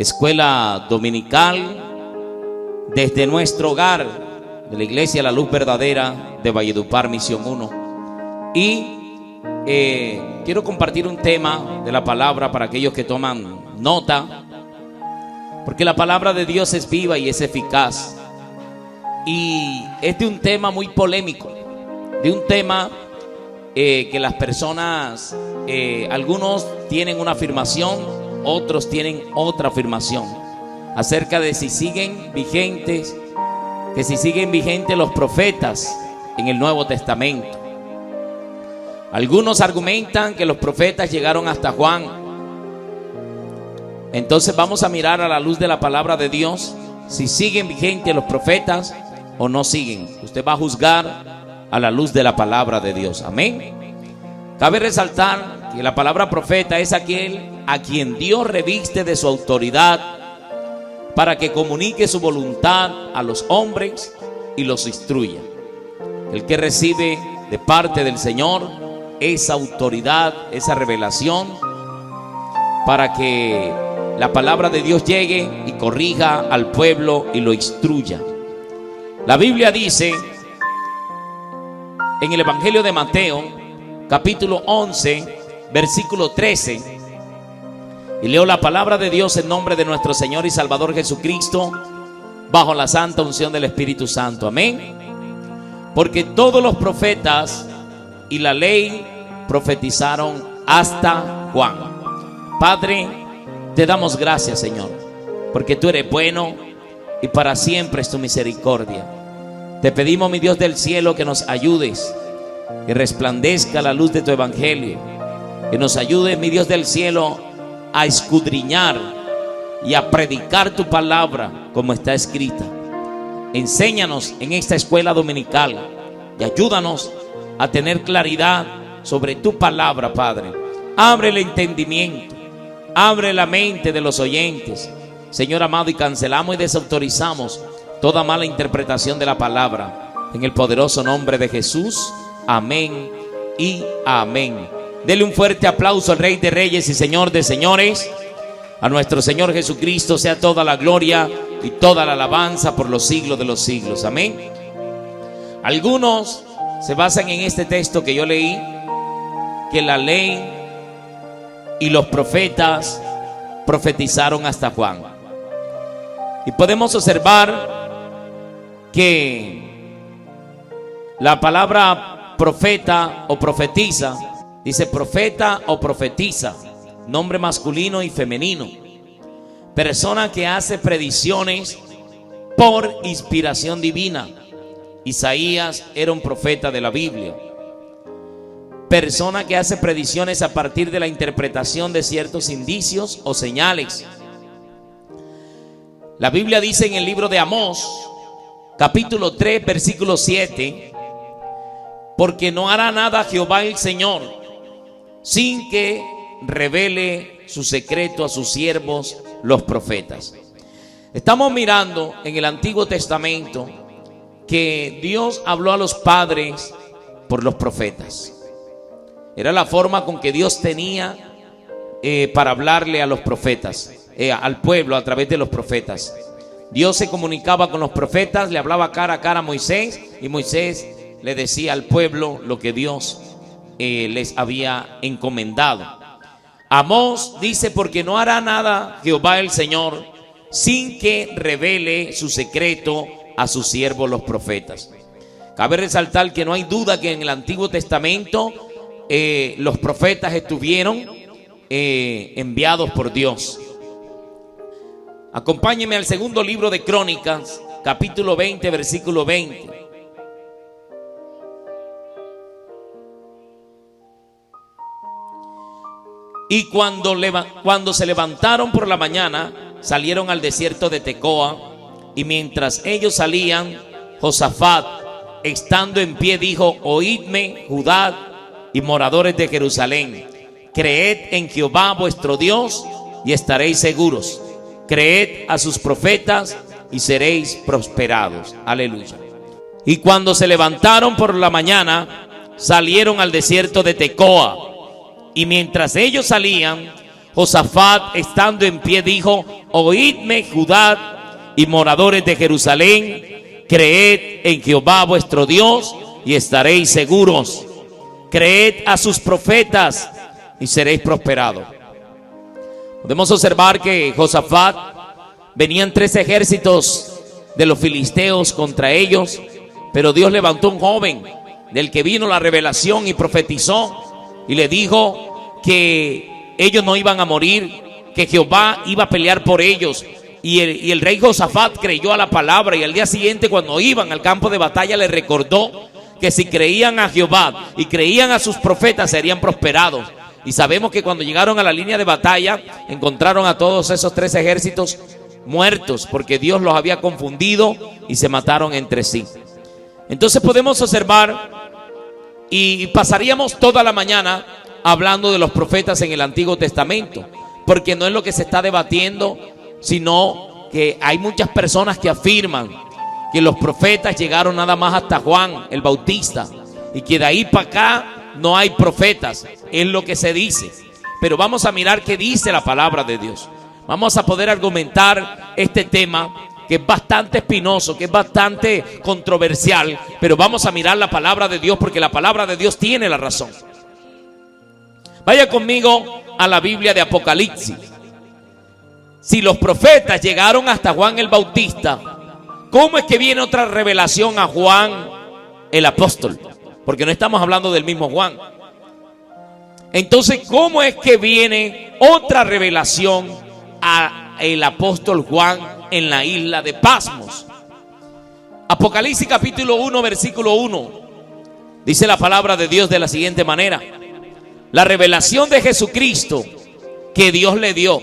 escuela dominical desde nuestro hogar de la Iglesia La Luz Verdadera de Valledupar, Misión 1. Y quiero compartir un tema de la palabra para aquellos que toman nota, porque la palabra de Dios es viva y es eficaz. Y es de un tema muy polémico, de un tema que las personas, algunos tienen una afirmación, otros tienen otra afirmación acerca de si siguen vigentes, que si siguen vigentes los profetas en el Nuevo Testamento. Algunos argumentan que los profetas llegaron hasta Juan. Entonces vamos a mirar a la luz de la palabra de Dios si siguen vigentes los profetas o no siguen. Usted va a juzgar a la luz de la palabra de Dios. Amén. Cabe resaltar que la palabra profeta es aquel a quien Dios reviste de su autoridad para que comunique su voluntad a los hombres y los instruya. El que recibe de parte del Señor esa autoridad, esa revelación, para que la palabra de Dios llegue y corrija al pueblo y lo instruya. La Biblia dice en el Evangelio de Mateo, capítulo 11, versículo 13, y leo la palabra de Dios en nombre de nuestro Señor y Salvador Jesucristo, bajo la santa unción del Espíritu Santo. Amén. Porque todos los profetas y la ley profetizaron hasta Juan. Padre, te damos gracias, Señor, porque tú eres bueno y para siempre es tu misericordia. Te pedimos, mi Dios del cielo, que nos ayudes, que resplandezca la luz de tu evangelio, que nos ayudes, mi Dios del cielo, a escudriñar y a predicar tu palabra como está escrita. Enséñanos en esta escuela dominical y ayúdanos a tener claridad sobre tu palabra, Padre. Abre el entendimiento, abre la mente de los oyentes, Señor amado, y cancelamos y desautorizamos toda mala interpretación de la palabra, en el poderoso nombre de Jesús. Amén y amén. Dele un fuerte aplauso al Rey de Reyes y Señor de Señores. A nuestro Señor Jesucristo sea toda la gloria y toda la alabanza por los siglos de los siglos. Amén. Algunos se basan en este texto que yo leí, que la ley y los profetas profetizaron hasta Juan. Y podemos observar que la palabra profeta o profetiza, dice profeta o profetiza, nombre masculino y femenino. Persona que hace predicciones por inspiración divina. Isaías era un profeta de la Biblia. Persona que hace predicciones a partir de la interpretación de ciertos indicios o señales. La Biblia dice en el libro de Amós, capítulo 3, versículo 7, porque no hará nada Jehová el Señor sin que revele su secreto a sus siervos los profetas. Estamos mirando en el Antiguo Testamento que Dios habló a los padres por los profetas. Era la forma con que Dios tenía para hablarle a los profetas, al pueblo a través de los profetas. Dios se comunicaba con los profetas, le hablaba cara a cara a Moisés, y Moisés le decía al pueblo lo que Dios les había encomendado. Amós dice, porque no hará nada Jehová el Señor sin que revele su secreto a sus siervos los profetas. Cabe resaltar que no hay duda que en el Antiguo Testamento los profetas estuvieron enviados por Dios. Acompáñenme al segundo libro de Crónicas, capítulo 20, versículo 20. Y cuando se levantaron por la mañana, salieron al desierto de Tecoa, y mientras ellos salían, Josafat, estando en pie, dijo: oídme, Judá y moradores de Jerusalén, creed en Jehová vuestro Dios y estaréis seguros. Creed a sus profetas y seréis prosperados. Aleluya. Y cuando se levantaron por la mañana, salieron al desierto de Tecoa. Y mientras ellos salían, Josafat, estando en pie, dijo: oídme, Judá y moradores de Jerusalén, creed en Jehová vuestro Dios y estaréis seguros. Creed a sus profetas y seréis prosperados. Podemos observar que Josafat, venían 3 ejércitos de los filisteos contra ellos, pero Dios levantó un joven del que vino la revelación y profetizó y le dijo que ellos no iban a morir, que Jehová iba a pelear por ellos. Y el rey Josafat creyó a la palabra, y al día siguiente, cuando iban al campo de batalla, le recordó que si creían a Jehová y creían a sus profetas, serían prosperados. Y sabemos que cuando llegaron a la línea de batalla, encontraron a todos esos 3 ejércitos muertos, porque Dios los había confundido y se mataron entre sí. Entonces podemos observar, y pasaríamos toda la mañana hablando de los profetas en el Antiguo Testamento, porque no es lo que se está debatiendo, sino que hay muchas personas que afirman que los profetas llegaron nada más hasta Juan el Bautista, y que de ahí para acá no hay profetas, es lo que se dice. Pero vamos a mirar qué dice la palabra de Dios. Vamos a poder argumentar este tema, que es bastante espinoso, que es bastante controversial, pero vamos a mirar la palabra de Dios, porque la palabra de Dios tiene la razón. Vaya conmigo a la Biblia de Apocalipsis. Si los profetas llegaron hasta Juan el Bautista, ¿cómo es que viene otra revelación a Juan el apóstol? Porque no estamos hablando del mismo Juan. Entonces, ¿cómo es que viene otra revelación a el apóstol Juan en la isla de Patmos? Apocalipsis capítulo 1, versículo 1. Dice la palabra de Dios de la siguiente manera: la revelación de Jesucristo que Dios le dio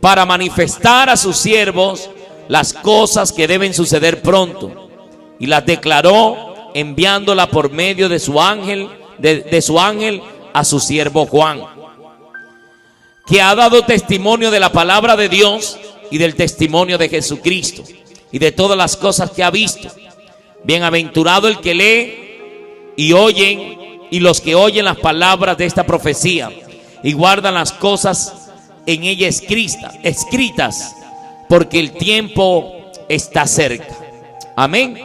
para manifestar a sus siervos las cosas que deben suceder pronto, y las declaró enviándola por medio de su ángel, de su ángel a su siervo Juan, que ha dado testimonio de la palabra de Dios y del testimonio de Jesucristo y de todas las cosas que ha visto. Bienaventurado el que lee y oyen, y los que oyen las palabras de esta profecía y guardan las cosas en ella escritas, porque el tiempo está cerca. Amén.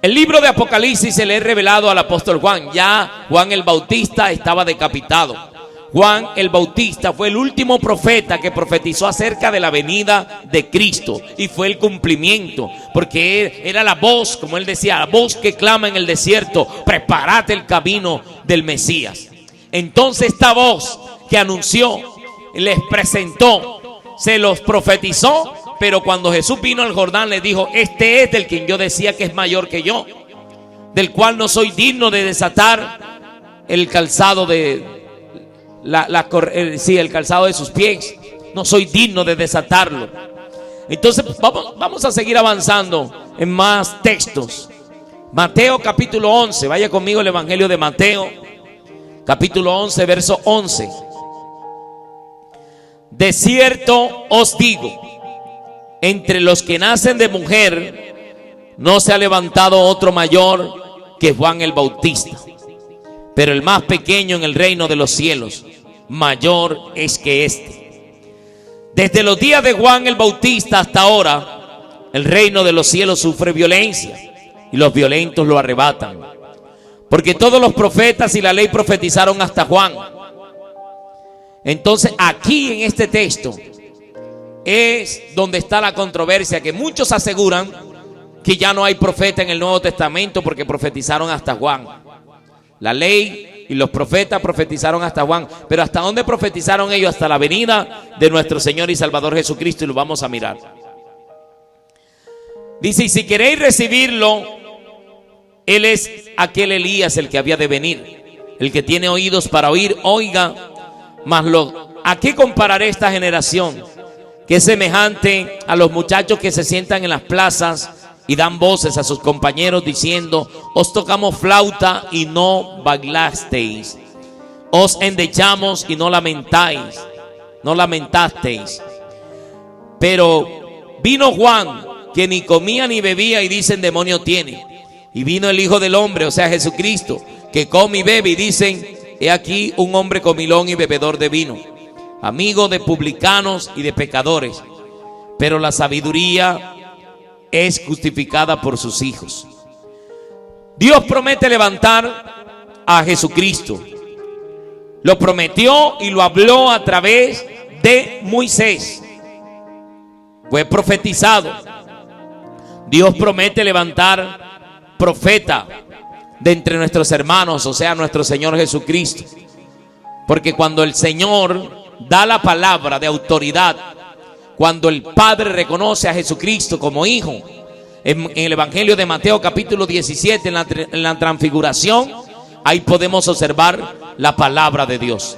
El libro de Apocalipsis se le ha revelado al apóstol Juan. Ya Juan el Bautista estaba decapitado. Juan el Bautista fue el último profeta que profetizó acerca de la venida de Cristo, y fue el cumplimiento, porque era la voz, como él decía, la voz que clama en el desierto: preparad el camino del Mesías. Entonces esta voz que anunció, les presentó, se los profetizó, pero cuando Jesús vino al Jordán, le dijo: este es del quien yo decía que es mayor que yo, del cual no soy digno de desatar el calzado de el calzado de sus pies. No soy digno de desatarlo. Entonces vamos a seguir avanzando en más textos. Mateo capítulo 11, vaya conmigo el Evangelio de Mateo capítulo 11, verso 11. De cierto os digo, entre los que nacen de mujer no se ha levantado otro mayor que Juan el Bautista, pero el más pequeño en el reino de los cielos mayor es que éste. Desde los días de Juan el Bautista hasta ahora, el reino de los cielos sufre violencia, y los violentos lo arrebatan, porque todos los profetas y la ley profetizaron hasta Juan. Entonces aquí en este texto es donde está la controversia, que muchos aseguran que ya no hay profeta en el Nuevo Testamento porque profetizaron hasta Juan. La ley y los profetas profetizaron hasta Juan, pero ¿hasta dónde profetizaron ellos? Hasta la venida de nuestro Señor y Salvador Jesucristo, y lo vamos a mirar. Dice: y si queréis recibirlo, Él es aquel Elías, el que había de venir. El que tiene oídos para oír, oiga. Mas ¿a qué compararé esta generación? Que es semejante a los muchachos que se sientan en las plazas y dan voces a sus compañeros diciendo: os tocamos flauta y no bailasteis, os endechamos y no lamentasteis. Pero vino Juan, que ni comía ni bebía, y dicen: demonio tiene. Y vino el Hijo del Hombre, o sea Jesucristo, que come y bebe, y dicen: he aquí un hombre comilón y bebedor de vino, amigo de publicanos y de pecadores, pero la sabiduría es justificada por sus hijos. Dios promete levantar a Jesucristo. Lo prometió y lo habló a través de Moisés. Fue profetizado. Dios promete levantar profeta de entre nuestros hermanos, o sea, nuestro Señor Jesucristo. Porque cuando el Señor da la palabra de autoridad, cuando el Padre reconoce a Jesucristo como Hijo, en el Evangelio de Mateo capítulo 17, en la transfiguración, ahí podemos observar la palabra de Dios.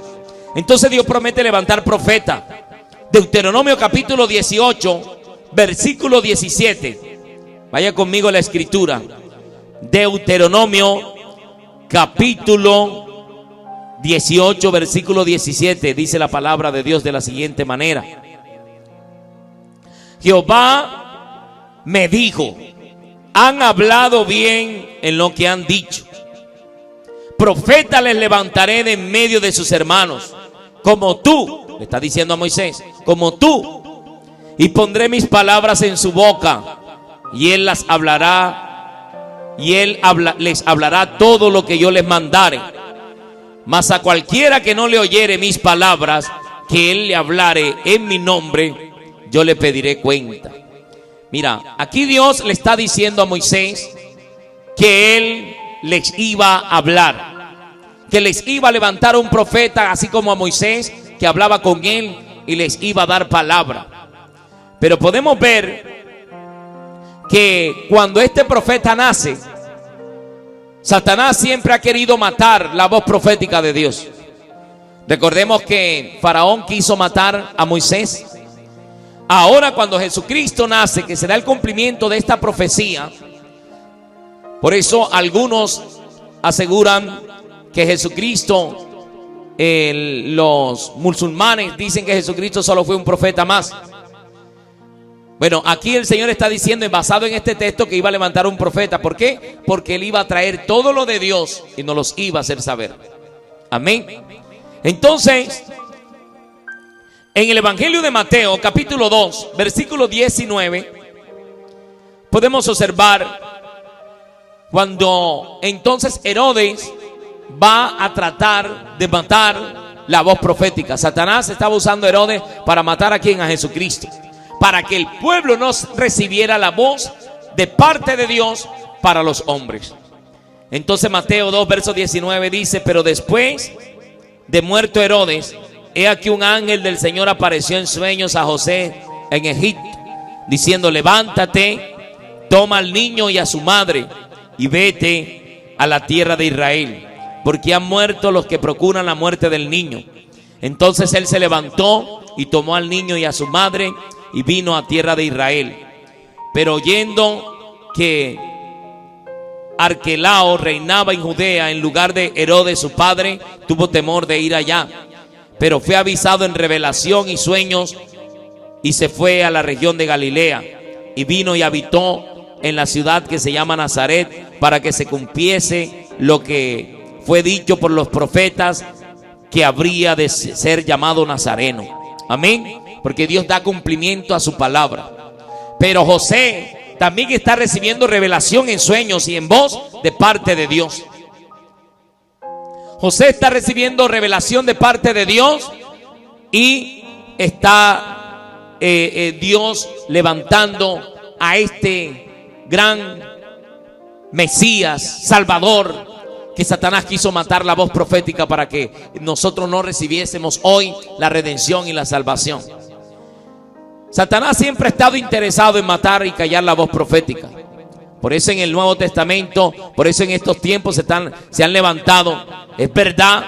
Entonces Dios promete levantar profeta. Deuteronomio capítulo 18, versículo 17. Vaya conmigo a la escritura. Deuteronomio capítulo 18, versículo 17. Dice la palabra de Dios de la siguiente manera: Jehová me dijo, han hablado bien en lo que han dicho. Profeta les levantaré de en medio de sus hermanos, como tú, le está diciendo a Moisés, como tú, y pondré mis palabras en su boca, y él las hablará, y él les hablará todo lo que yo les mandare. Mas a cualquiera que no le oyere mis palabras, que él le hablare en mi nombre, yo le pediré cuenta. Mira, aquí Dios le está diciendo a Moisés que él les iba a hablar, que les iba a levantar un profeta, así como a Moisés, que hablaba con él y les iba a dar palabra. Pero podemos ver que cuando este profeta nace, Satanás siempre ha querido matar la voz profética de Dios. Recordemos que Faraón quiso matar a Moisés. Ahora cuando Jesucristo nace, que será el cumplimiento de esta profecía, por eso algunos aseguran que Jesucristo, los musulmanes dicen que Jesucristo solo fue un profeta más. Bueno, aquí el Señor está diciendo, basado en este texto, que iba a levantar un profeta. ¿Por qué? Porque Él iba a traer todo lo de Dios y nos los iba a hacer saber. Amén. Entonces, en el Evangelio de Mateo, capítulo 2, versículo 19, podemos observar cuando entonces Herodes va a tratar de matar la voz profética. Satanás estaba usando a Herodes para matar a quien, a Jesucristo, para que el pueblo no recibiera la voz de parte de Dios para los hombres. Entonces Mateo 2, verso 19 dice: pero después de muerto Herodes, he aquí un ángel del Señor apareció en sueños a José en Egipto, diciendo: levántate, toma al niño y a su madre, y vete a la tierra de Israel, porque han muerto los que procuran la muerte del niño. Entonces él se levantó y tomó al niño y a su madre, y vino a tierra de Israel. Pero oyendo que Arquelao reinaba en Judea en lugar de Herodes su padre, tuvo temor de ir allá. Pero fue avisado en revelación y sueños, y se fue a la región de Galilea, y vino y habitó en la ciudad que se llama Nazaret, para que se cumpliese lo que fue dicho por los profetas, que habría de ser llamado Nazareno. Amén. Porque Dios da cumplimiento a su palabra. Pero José también está recibiendo revelación en sueños y en voz de parte de Dios. José está recibiendo revelación de parte de Dios, y está Dios levantando a este gran Mesías, Salvador, que Satanás quiso matar la voz profética para que nosotros no recibiésemos hoy la redención y la salvación. Satanás siempre ha estado interesado en matar y callar la voz profética. Por eso en el Nuevo Testamento, por eso en estos tiempos se han levantado. Es verdad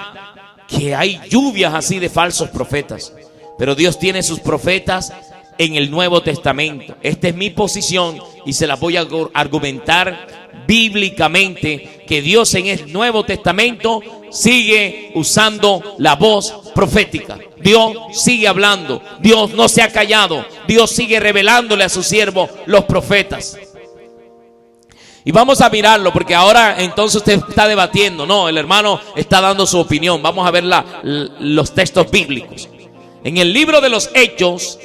que hay lluvias así de falsos profetas, pero Dios tiene sus profetas en el Nuevo Testamento. Esta es mi posición y se la voy a argumentar bíblicamente, que Dios en el Nuevo Testamento sigue usando la voz profética. Dios sigue hablando, Dios no se ha callado, Dios sigue revelándole a sus siervos, los profetas. Y vamos a mirarlo, porque ahora entonces usted está debatiendo. No, el hermano está dando su opinión. Vamos a ver los textos bíblicos. En el libro de los Hechos,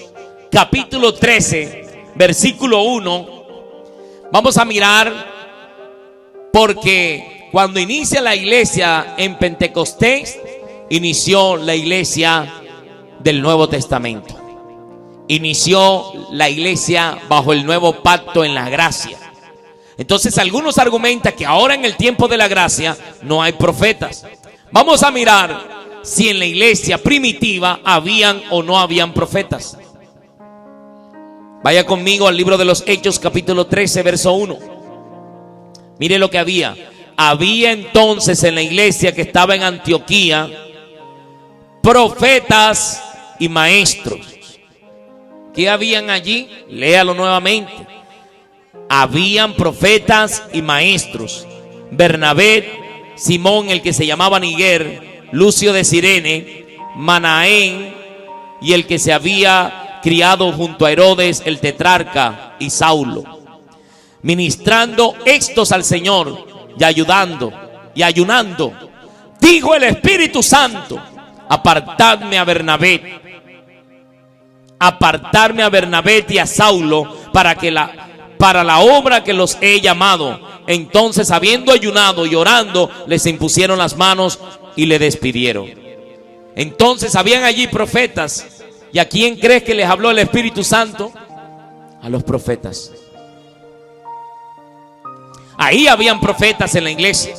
capítulo 13, versículo 1, vamos a mirar, porque cuando inicia la iglesia en Pentecostés, inició la iglesia del Nuevo Testamento. Inició la iglesia bajo el nuevo pacto en la gracia. Entonces algunos argumentan que ahora en el tiempo de la gracia no hay profetas. Vamos a mirar si en la iglesia primitiva habían o no habían profetas. Vaya conmigo al libro de los Hechos, capítulo 13, verso 1. Mire lo que había. Había entonces en la iglesia que estaba en Antioquía profetas y maestros. ¿Qué habían allí? Léalo nuevamente. Habían profetas y maestros: Bernabé, Simón el que se llamaba Niger, Lucio de Cirene, Manaén y el que se había criado junto a Herodes el tetrarca, y Saulo, ministrando estos al Señor y ayudando y ayunando. Dijo el Espíritu Santo: apartadme a Bernabé y a Saulo para la obra que los he llamado. Entonces, habiendo ayunado y orando, les impusieron las manos y le despidieron. Entonces habían allí profetas. ¿Y a quién crees que les habló el Espíritu Santo? A los profetas. Ahí habían profetas en la iglesia.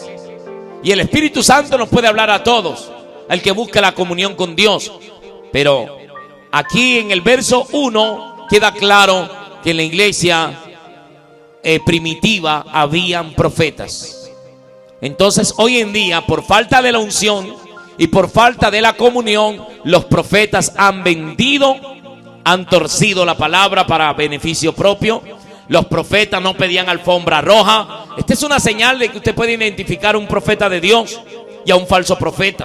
Y el Espíritu Santo nos puede hablar a todos, al que busca la comunión con Dios. Pero aquí en el verso 1 queda claro que en la iglesia primitiva habían profetas. Entonces hoy en día, por falta de la unción y por falta de la comunión, los profetas han vendido, han torcido la palabra para beneficio propio. Los profetas no pedían alfombra roja. Esta es una señal de que usted puede identificar a un profeta de Dios y a un falso profeta,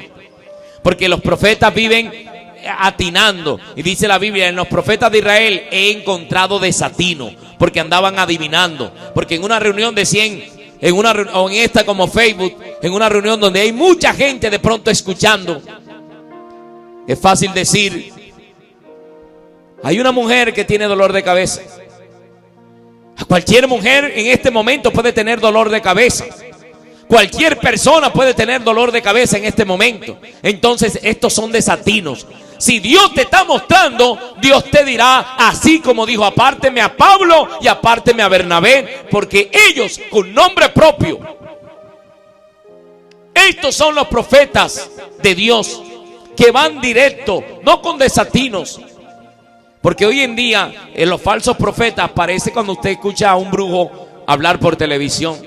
porque los profetas viven atinando. Y dice la Biblia: en los profetas de Israel he encontrado desatino, porque andaban adivinando. Porque en una reunión de 100, o en esta como Facebook, en una reunión donde hay mucha gente de pronto escuchando, es fácil decir: hay una mujer que tiene dolor de cabeza. Cualquier mujer en este momento puede tener dolor de cabeza. Cualquier persona puede tener dolor de cabeza en este momento. Entonces estos son desatinos. Si Dios te está mostrando, Dios te dirá, así como dijo: apárteme a Pablo y apárteme a Bernabé, porque ellos con nombre propio. Estos son los profetas de Dios, que van directo, no con desatinos. Porque hoy en día los falsos profetas parece cuando usted escucha a un brujo hablar por televisión.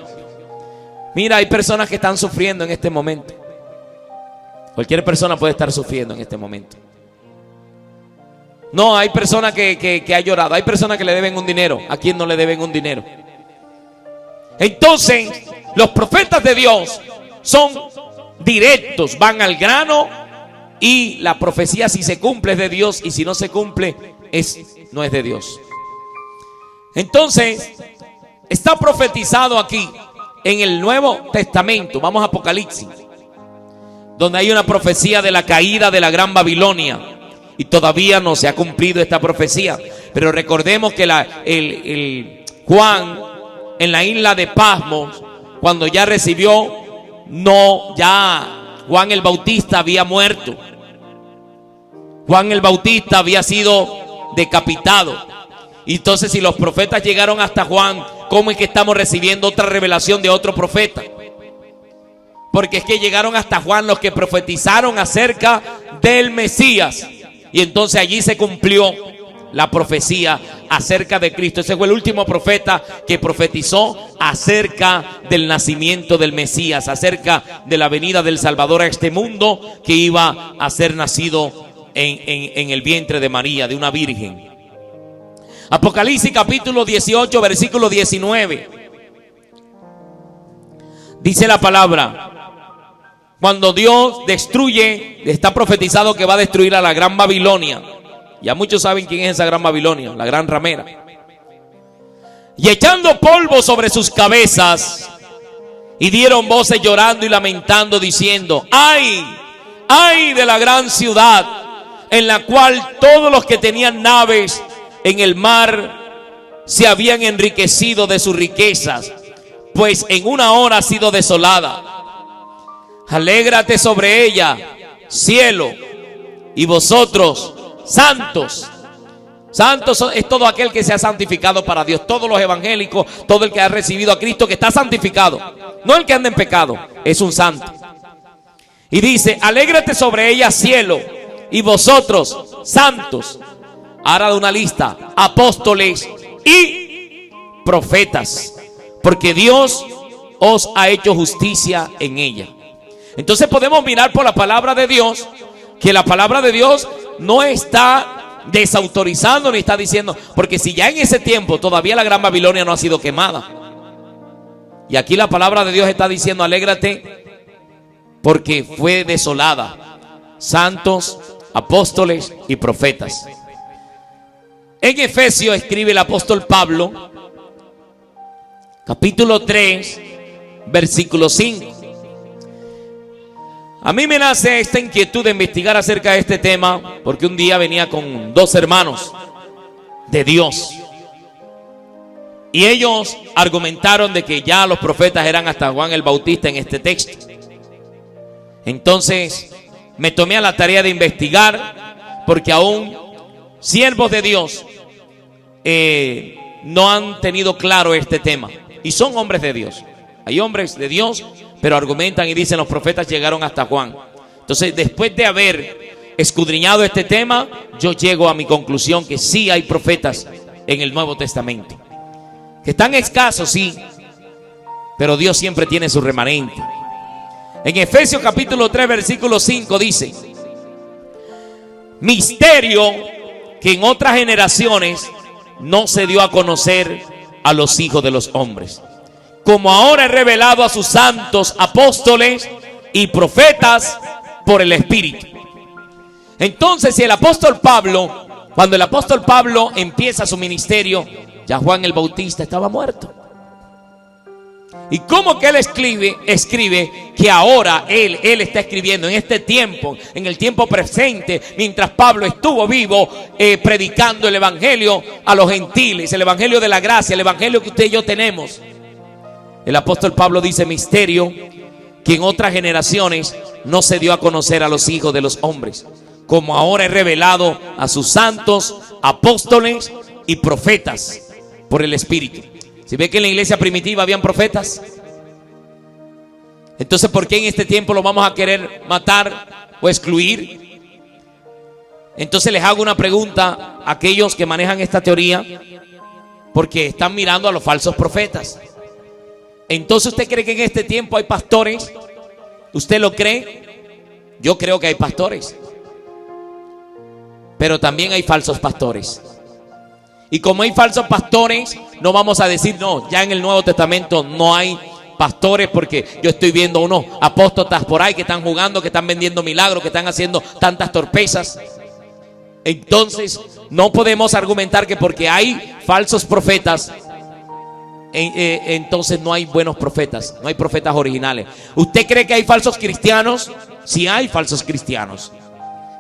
Mira, hay personas que están sufriendo en este momento. Cualquier persona puede estar sufriendo en este momento. No, hay personas que ha llorado. Hay personas que le deben un dinero. ¿A quién no le deben un dinero? Entonces, los profetas de Dios son directos, van al grano, y la profecía, si se cumple, es de Dios, y si no se cumple, no es de Dios. Entonces, está profetizado aquí en el Nuevo Testamento. Vamos a Apocalipsis, donde hay una profecía de la caída de la Gran Babilonia, y todavía no se ha cumplido esta profecía. Pero recordemos que el Juan en la isla de Patmos, cuando ya recibió, Juan el Bautista había muerto. Juan el Bautista había sido decapitado. Entonces, si los profetas llegaron hasta Juan, ¿cómo es que estamos recibiendo otra revelación de otro profeta? Porque es que llegaron hasta Juan los que profetizaron acerca del Mesías, y entonces allí se cumplió la profecía acerca de Cristo. Ese fue el último profeta que profetizó acerca del nacimiento del Mesías, acerca de la venida del Salvador a este mundo, que iba a ser nacido en el vientre de María, de una virgen. Apocalipsis capítulo 18, versículo 19. Dice la palabra: cuando Dios destruye, está profetizado que va a destruir a la Gran Babilonia. Ya muchos saben quién es esa Gran Babilonia, la gran ramera. y echando polvo sobre sus cabezas, y dieron voces llorando y lamentando, diciendo: ¡ay! ¡Ay de la gran ciudad, en la cual todos los que tenían naves en el mar se habían enriquecido de sus riquezas, pues en una hora ha sido desolada! Alégrate sobre ella, cielo, y vosotros, santos. Santos es todo aquel que se ha santificado para Dios. Todos los evangélicos, todo el que ha recibido a Cristo, que está santificado. No el que anda en pecado, es un santo. Y dice: alégrate sobre ella, cielo, y vosotros, santos. Ahora da una lista: apóstoles y profetas, porque Dios os ha hecho justicia en ella. Entonces podemos mirar por la palabra de Dios, que la palabra de Dios no está desautorizando ni está diciendo, porque si ya en ese tiempo todavía la Gran Babilonia no ha sido quemada, y aquí la palabra de Dios está diciendo: alégrate porque fue desolada. Santos, apóstoles y profetas. En Efesios escribe el apóstol Pablo, capítulo 3, versículo 5. A mí me nace esta inquietud de investigar acerca de este tema, porque un día venía con dos hermanos de Dios, y ellos argumentaron de que ya los profetas eran hasta Juan el Bautista en este texto. Entonces me tomé a la tarea de investigar, porque aún siervos de Dios no han tenido claro este tema, y son hombres de Dios. Hay hombres de Dios, pero argumentan y dicen: los profetas llegaron hasta Juan. Entonces, después de haber escudriñado este tema, yo llego a mi conclusión que sí hay profetas en el Nuevo Testamento, que están escasos, sí, pero Dios siempre tiene su remanente. En Efesios capítulo 3, versículo 5 dice: misterio que en otras generaciones no se dio a conocer a los hijos de los hombres, como ahora es revelado a sus santos apóstoles y profetas por el Espíritu. Entonces, si el apóstol Pablo, cuando el apóstol Pablo empieza su ministerio, ya Juan el Bautista estaba muerto. ¿Y cómo que él escribe que ahora él está escribiendo en este tiempo, en el tiempo presente, mientras Pablo estuvo vivo, predicando el evangelio a los gentiles, el evangelio de la gracia, el evangelio que usted y yo tenemos? El apóstol Pablo dice: misterio que en otras generaciones no se dio a conocer a los hijos de los hombres, como ahora es revelado a sus santos apóstoles y profetas por el Espíritu. Si ve que en la iglesia primitiva habían profetas, entonces ¿por qué en este tiempo lo vamos a querer matar o excluir? Entonces les hago una pregunta a aquellos que manejan esta teoría, porque están mirando a los falsos profetas. Entonces, ¿usted cree que en este tiempo hay pastores? ¿Usted lo cree? Yo creo que hay pastores, pero también hay falsos pastores. Y como hay falsos pastores, no vamos a decir: no, ya en el Nuevo Testamento no hay pastores, porque yo estoy viendo unos apóstatas por ahí que están jugando, que están vendiendo milagros, que están haciendo tantas torpezas. Entonces no podemos argumentar que porque hay falsos profetas, entonces no hay buenos profetas, no hay profetas originales. ¿Usted cree que hay falsos cristianos? Sí hay falsos cristianos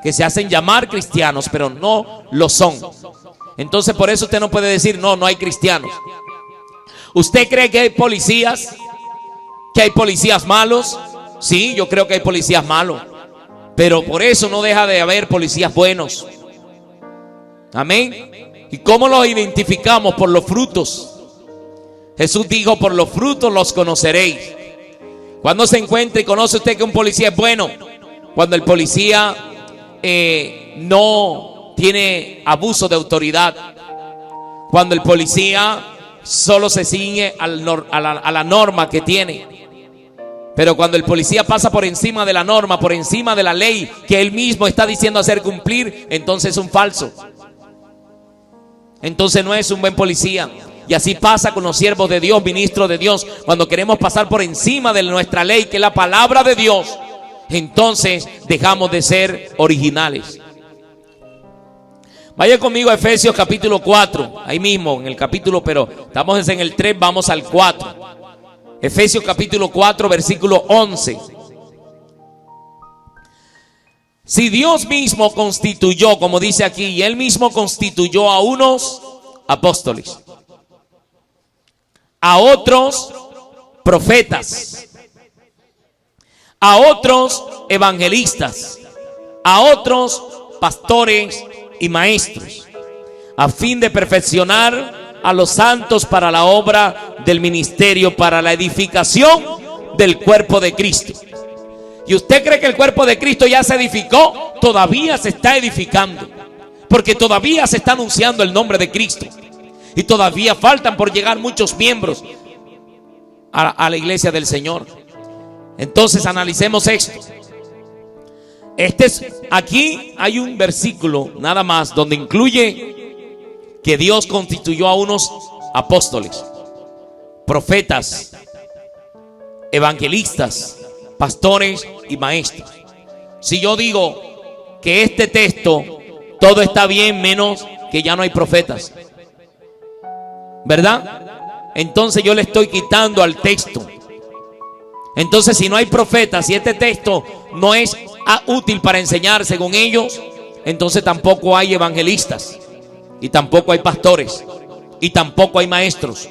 que se hacen llamar cristianos, pero no lo son. Entonces por eso usted no puede decir: no, no hay cristianos. ¿Usted cree que hay policías? ¿Que hay policías malos? Sí, yo creo que hay policías malos, pero por eso no deja de haber policías buenos. Amén. ¿Y cómo los identificamos? Por los frutos. Jesús dijo: por los frutos los conoceréis. ¿Cuándo se encuentra y conoce usted que un policía es bueno? Cuando el policía no tiene abuso de autoridad. Cuando el policía solo se ciñe a la norma que tiene. Pero cuando el policía pasa por encima de la norma, por encima de la ley que él mismo está diciendo hacer cumplir, entonces es un falso. Entonces no es un buen policía. Y así pasa con los siervos de Dios, ministros de Dios. Cuando queremos pasar por encima de nuestra ley, que es la palabra de Dios, entonces dejamos de ser originales. Vaya conmigo a Efesios capítulo 4, ahí mismo en el capítulo, pero estamos en el 3, vamos al 4. Efesios capítulo 4, versículo 11. Si Dios mismo constituyó, como dice aquí, y Él mismo constituyó a unos apóstoles, a otros profetas, a otros evangelistas, a otros pastores y maestros, a fin de perfeccionar a los santos para la obra del ministerio, para la edificación del cuerpo de Cristo. ¿Y usted cree que el cuerpo de Cristo ya se edificó? Todavía se está edificando, porque todavía se está anunciando el nombre de Cristo, y todavía faltan por llegar muchos miembros a la iglesia del Señor. Entonces analicemos esto. Aquí hay un versículo nada más donde incluye que Dios constituyó a unos apóstoles, profetas, evangelistas, pastores y maestros. Si yo digo que este texto todo está bien menos que ya no hay profetas, ¿verdad? Entonces yo le estoy quitando al texto. Entonces, si no hay profetas, si este texto no es útil para enseñar según ellos, entonces tampoco hay evangelistas, y tampoco hay pastores, y tampoco hay maestros.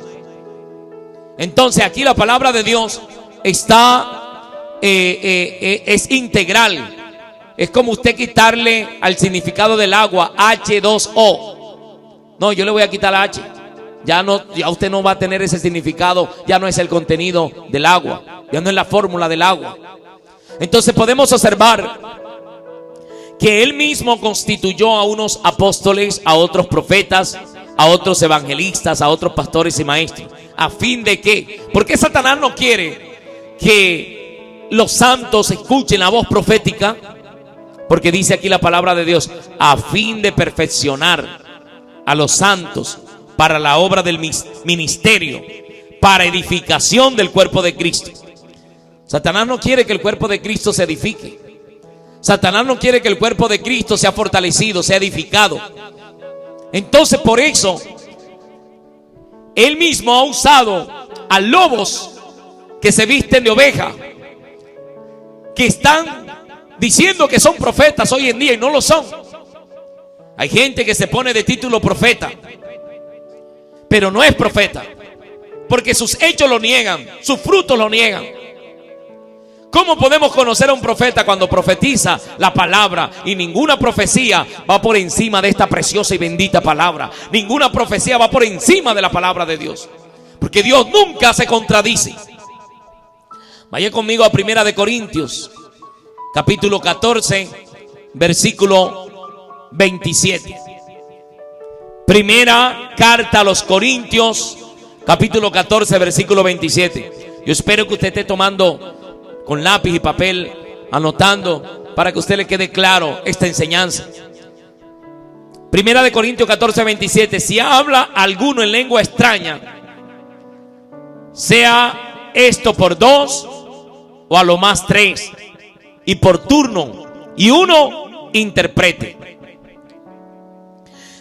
Entonces aquí la palabra de Dios está es integral. Es como usted quitarle al significado del agua H2O. No, yo le voy a quitar la H. Ya usted no va a tener ese significado. Ya no es el contenido del agua, ya no es la fórmula del agua. Entonces podemos observar que Él mismo constituyó a unos apóstoles, a otros profetas, a otros evangelistas, a otros pastores y maestros. ¿A fin de qué? Porque Satanás no quiere que los santos escuchen la voz profética, porque dice aquí la palabra de Dios, a fin de perfeccionar a los santos para la obra del ministerio, para edificación del cuerpo de Cristo. Satanás no quiere que el cuerpo de Cristo se edifique. Satanás no quiere que el cuerpo de Cristo sea fortalecido, sea edificado. Entonces, por eso Él mismo ha usado a lobos que se visten de oveja, que están diciendo que son profetas hoy en día y no lo son. Hay gente que se pone de título profeta, pero no es profeta, porque sus hechos lo niegan, sus frutos lo niegan. ¿Cómo podemos conocer a un profeta cuando profetiza la palabra? Y ninguna profecía va por encima de esta preciosa y bendita palabra. Ninguna profecía va por encima de la palabra de Dios, porque Dios nunca se contradice. Vaya conmigo a 1 de Corintios capítulo 14 versículo 27. Primera carta a los Corintios capítulo 14 versículo 27. Yo espero que usted esté tomando con lápiz y papel, anotando, para que a usted le quede claro esta enseñanza. Primera de Corintios 14, 27. Si habla alguno en lengua extraña, sea esto por 2 o a lo más 3, y por turno, y uno interprete.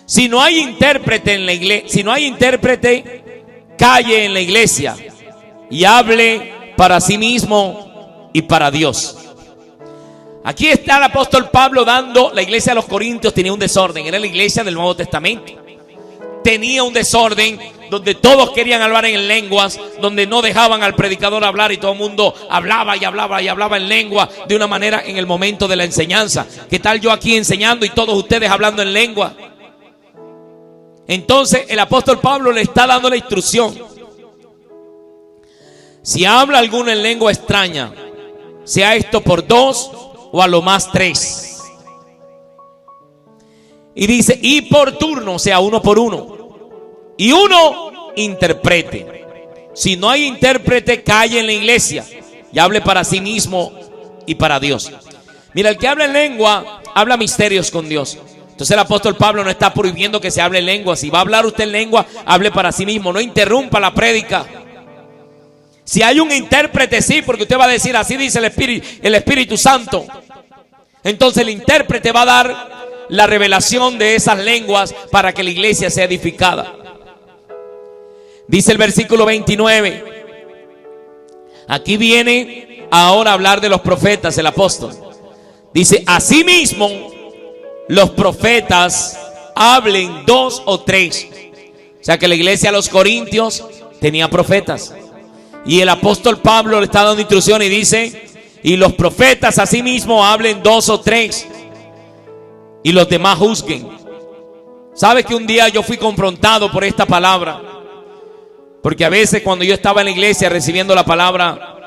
Si no hay intérprete en la iglesia, si no hay intérprete, calle en la iglesia y hable para sí mismo y para Dios. Aquí está el apóstol Pablo dando. La iglesia de los Corintios tenía un desorden. Era la iglesia del Nuevo Testamento. Tenía un desorden donde todos querían hablar en lenguas, donde no dejaban al predicador hablar y todo el mundo hablaba y hablaba y hablaba en lengua de una manera en el momento de la enseñanza. ¿Qué tal yo aquí enseñando y todos ustedes hablando en lengua? Entonces el apóstol Pablo le está dando la instrucción. Si habla alguno en lengua extraña, sea esto por 2 o a lo más 3. Y dice, y por turno, sea uno por uno, y uno interprete. Si no hay intérprete, calle en la iglesia y hable para sí mismo y para Dios. Mira, el que habla en lengua habla misterios con Dios. Entonces el apóstol Pablo no está prohibiendo que se hable en lengua. Si va a hablar usted en lengua, hable para sí mismo, no interrumpa la prédica. Si hay un intérprete, sí, porque usted va a decir, así dice el Espíritu Santo. Entonces el intérprete va a dar la revelación de esas lenguas para que la iglesia sea edificada. Dice el versículo 29. Aquí viene ahora a hablar de los profetas, el apóstol. Dice, asimismo, los profetas hablen 2 o 3. O sea que la iglesia de los Corintios tenía profetas. Y el apóstol Pablo le está dando instrucción y dice, y los profetas asimismo hablen 2 o 3. Y los demás juzguen. ¿Sabes que un día yo fui confrontado por esta palabra? Porque a veces cuando yo estaba en la iglesia recibiendo la palabra,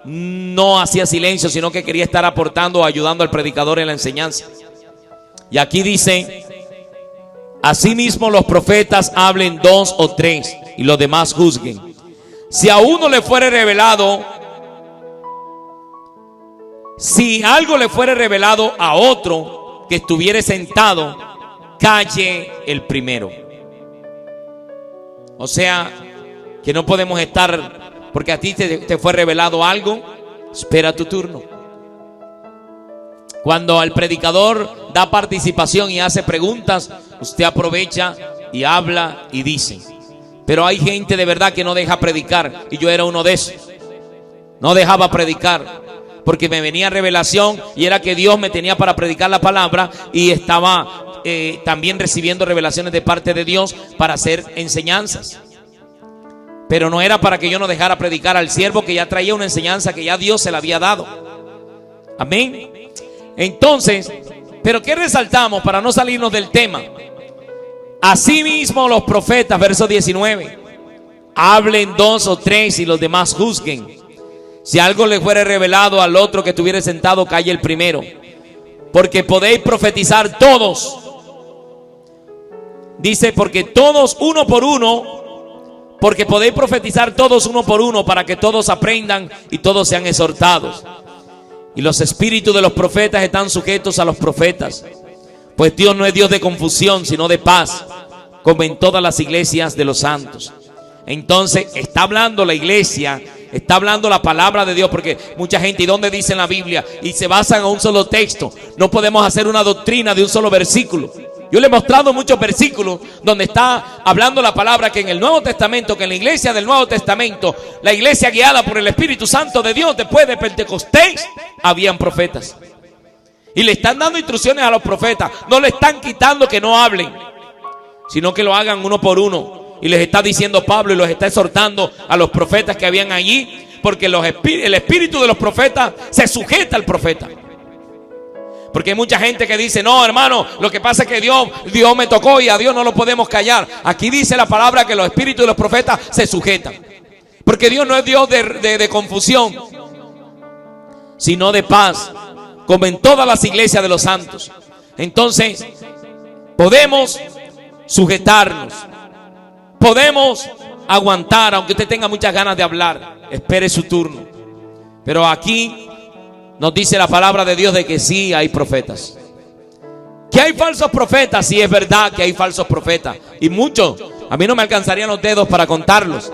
no hacía silencio, sino que quería estar aportando o ayudando al predicador en la enseñanza. Y aquí dice, asimismo los profetas hablen 2 o 3 y los demás juzguen. Si a uno le fuere revelado, si algo le fuere revelado a otro que estuviere sentado, calle el primero. O sea, que no podemos estar, porque a ti te fue revelado algo, espera tu turno. Cuando al predicador da participación y hace preguntas, usted aprovecha y habla y dice. Pero hay gente de verdad que no deja predicar, y yo era uno de esos. No dejaba predicar porque me venía revelación y era que Dios me tenía para predicar la palabra, y estaba también recibiendo revelaciones de parte de Dios para hacer enseñanzas. Pero no era para que yo no dejara predicar al siervo que ya traía una enseñanza que ya Dios se la había dado. Amén. Entonces, ¿pero qué resaltamos para no salirnos del tema? Asimismo los profetas, verso 19, hablen 2 o 3 y los demás juzguen. Si algo le fuere revelado al otro que estuviera sentado, calle el primero. Porque podéis profetizar todos. Dice, porque todos uno por uno. Porque podéis profetizar todos uno por uno, para que todos aprendan y todos sean exhortados. Y los espíritus de los profetas están sujetos a los profetas. Pues Dios no es Dios de confusión, sino de paz, como en todas las iglesias de los santos. Entonces está hablando la iglesia, está hablando la palabra de Dios, porque mucha gente, ¿y dónde dice en la Biblia? Y se basan en un solo texto. No podemos hacer una doctrina de un solo versículo. Yo le he mostrado muchos versículos donde está hablando la palabra que en el Nuevo Testamento, que en la iglesia del Nuevo Testamento, la iglesia guiada por el Espíritu Santo de Dios después de Pentecostés, habían profetas. Y le están dando instrucciones a los profetas. No le están quitando que no hablen, sino que lo hagan uno por uno. Y les está diciendo Pablo, y los está exhortando a los profetas que habían allí, porque el espíritu de los profetas se sujeta al profeta. Porque hay mucha gente que dice, no hermano, lo que pasa es que Dios me tocó y a Dios no lo podemos callar. Aquí dice la palabra que los espíritus de los profetas se sujetan. Porque Dios no es Dios de confusión, sino de paz, como en todas las iglesias de los santos. Entonces, podemos sujetarnos, podemos aguantar, aunque usted tenga muchas ganas de hablar. Espere su turno. Pero aquí nos dice la palabra de Dios de que sí hay profetas. Que hay falsos profetas, sí es verdad que hay falsos profetas. Y muchos, a mí no me alcanzarían los dedos para contarlos.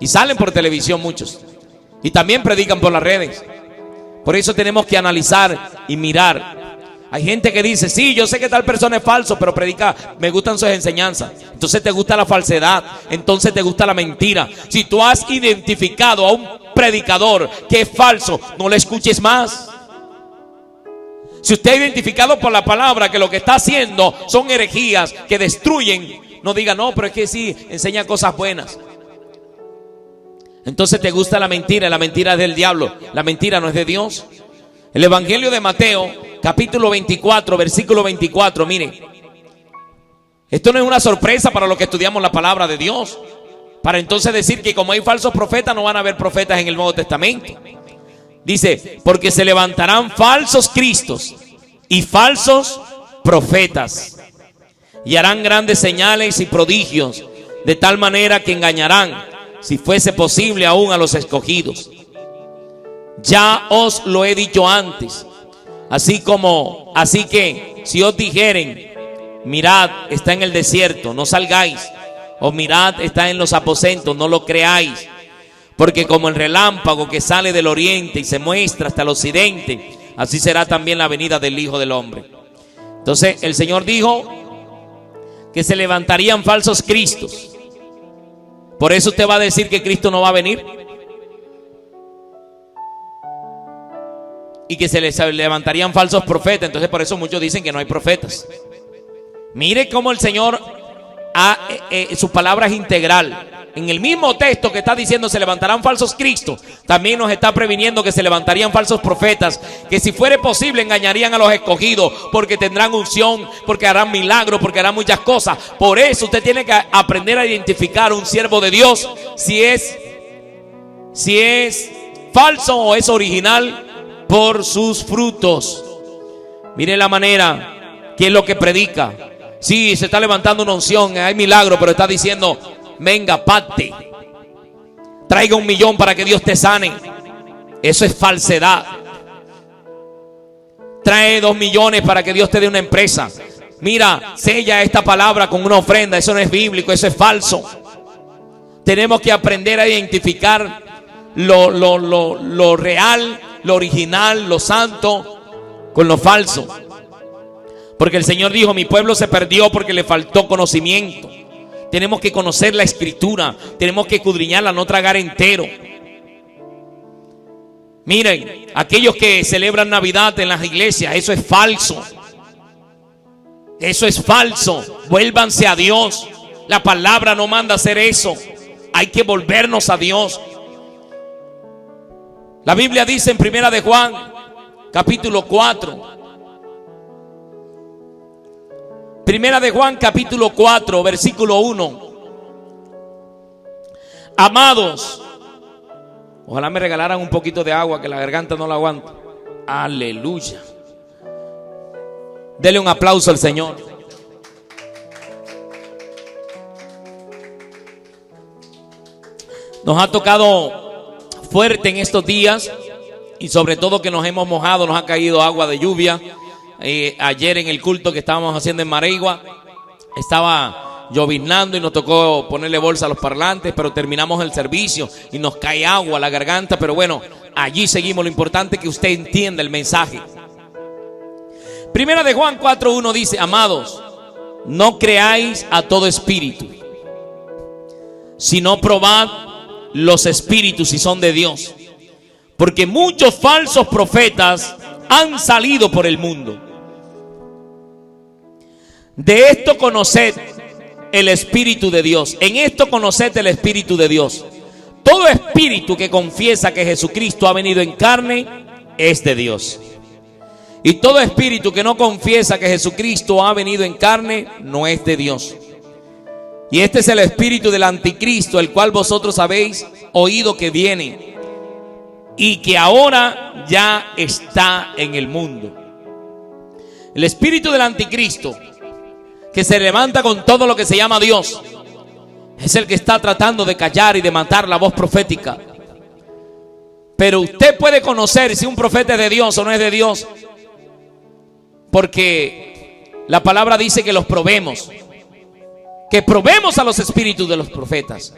Y salen por televisión muchos. Y también predican por las redes. Por eso tenemos que analizar y mirar. Hay gente que dice, sí, yo sé que tal persona es falso, pero predica, me gustan sus enseñanzas. Entonces te gusta la falsedad, entonces te gusta la mentira. Si tú has identificado a un predicador que es falso, no le escuches más. Si usted ha identificado por la palabra que lo que está haciendo son herejías que destruyen, no diga, no, pero es que sí, enseña cosas buenas. Entonces te gusta la mentira es del diablo, la mentira no es de Dios. El Evangelio de Mateo, capítulo 24, versículo 24, mire. Esto no es una sorpresa para los que estudiamos la palabra de Dios, para entonces decir que como hay falsos profetas, no van a haber profetas en el Nuevo Testamento. Dice, porque se levantarán falsos cristos y falsos profetas, y harán grandes señales y prodigios, de tal manera que engañarán, si fuese posible, aún a los escogidos. Ya os lo he dicho antes. Así que si os dijeren, mirad, está en el desierto, no salgáis, o mirad, está en los aposentos, no lo creáis. Porque como el relámpago que sale del oriente y se muestra hasta el occidente, así será también la venida del Hijo del Hombre. Entonces el Señor dijo que se levantarían falsos cristos. Por eso usted va a decir que Cristo no va a venir. Y que se les levantarían falsos profetas. Entonces por eso muchos dicen que no hay profetas. Mire cómo el Señor su palabra es integral. En el mismo texto que está diciendo se levantarán falsos cristos, también nos está previniendo que se levantarían falsos profetas, que si fuere posible engañarían a los escogidos, porque tendrán unción, porque harán milagros, porque harán muchas cosas. Por eso usted tiene que aprender a identificar un siervo de Dios, si es falso o es original, por sus frutos. Mire la manera, ¿qué es lo que predica? Sí, se está levantando una unción, hay milagro, pero está diciendo: venga, pacte, traiga 1 millón para que Dios te sane. Eso es falsedad. Trae 2 millones para que Dios te dé una empresa. Mira, sella esta palabra con una ofrenda. Eso no es bíblico, eso es falso. Tenemos que aprender a identificar lo real, lo original, lo santo con lo falso. Porque el Señor dijo: mi pueblo se perdió porque le faltó conocimiento. Tenemos que conocer la Escritura, tenemos que escudriñarla, no tragar entero. Miren, aquellos que celebran Navidad en las iglesias, eso es falso. Eso es falso. Vuélvanse a Dios. La palabra no manda hacer eso. Hay que volvernos a Dios. La Biblia dice en 1 de Juan, capítulo 4. 1 de Juan capítulo 4 versículo 1. Amados, ojalá me regalaran un poquito de agua, que la garganta no la aguanta. Aleluya. Dele un aplauso al Señor. Nos ha tocado fuerte en estos días, y sobre todo que nos hemos mojado, nos ha caído agua de lluvia. Ayer en el culto que estábamos haciendo en Mareigua estaba lloviznando y nos tocó ponerle bolsa a los parlantes, pero terminamos el servicio y nos cae agua a la garganta. Pero bueno, allí seguimos. Lo importante es que usted entienda el mensaje. 1 de Juan 4:1 dice: amados, no creáis a todo espíritu, sino probad los espíritus si son de Dios, porque muchos falsos profetas han salido por el mundo. De esto conoced el Espíritu de Dios. En esto conoced el Espíritu de Dios. Todo espíritu que confiesa que Jesucristo ha venido en carne es de Dios. Y todo espíritu que no confiesa que Jesucristo ha venido en carne no es de Dios. Y este es el espíritu del anticristo, el cual vosotros habéis oído que viene y que ahora ya está en el mundo. El espíritu del anticristo, que se levanta con todo lo que se llama Dios, es el que está tratando de callar y de matar la voz profética. Pero usted puede conocer si un profeta es de Dios o no es de Dios, porque la palabra dice que los probemos, que probemos a los espíritus de los profetas.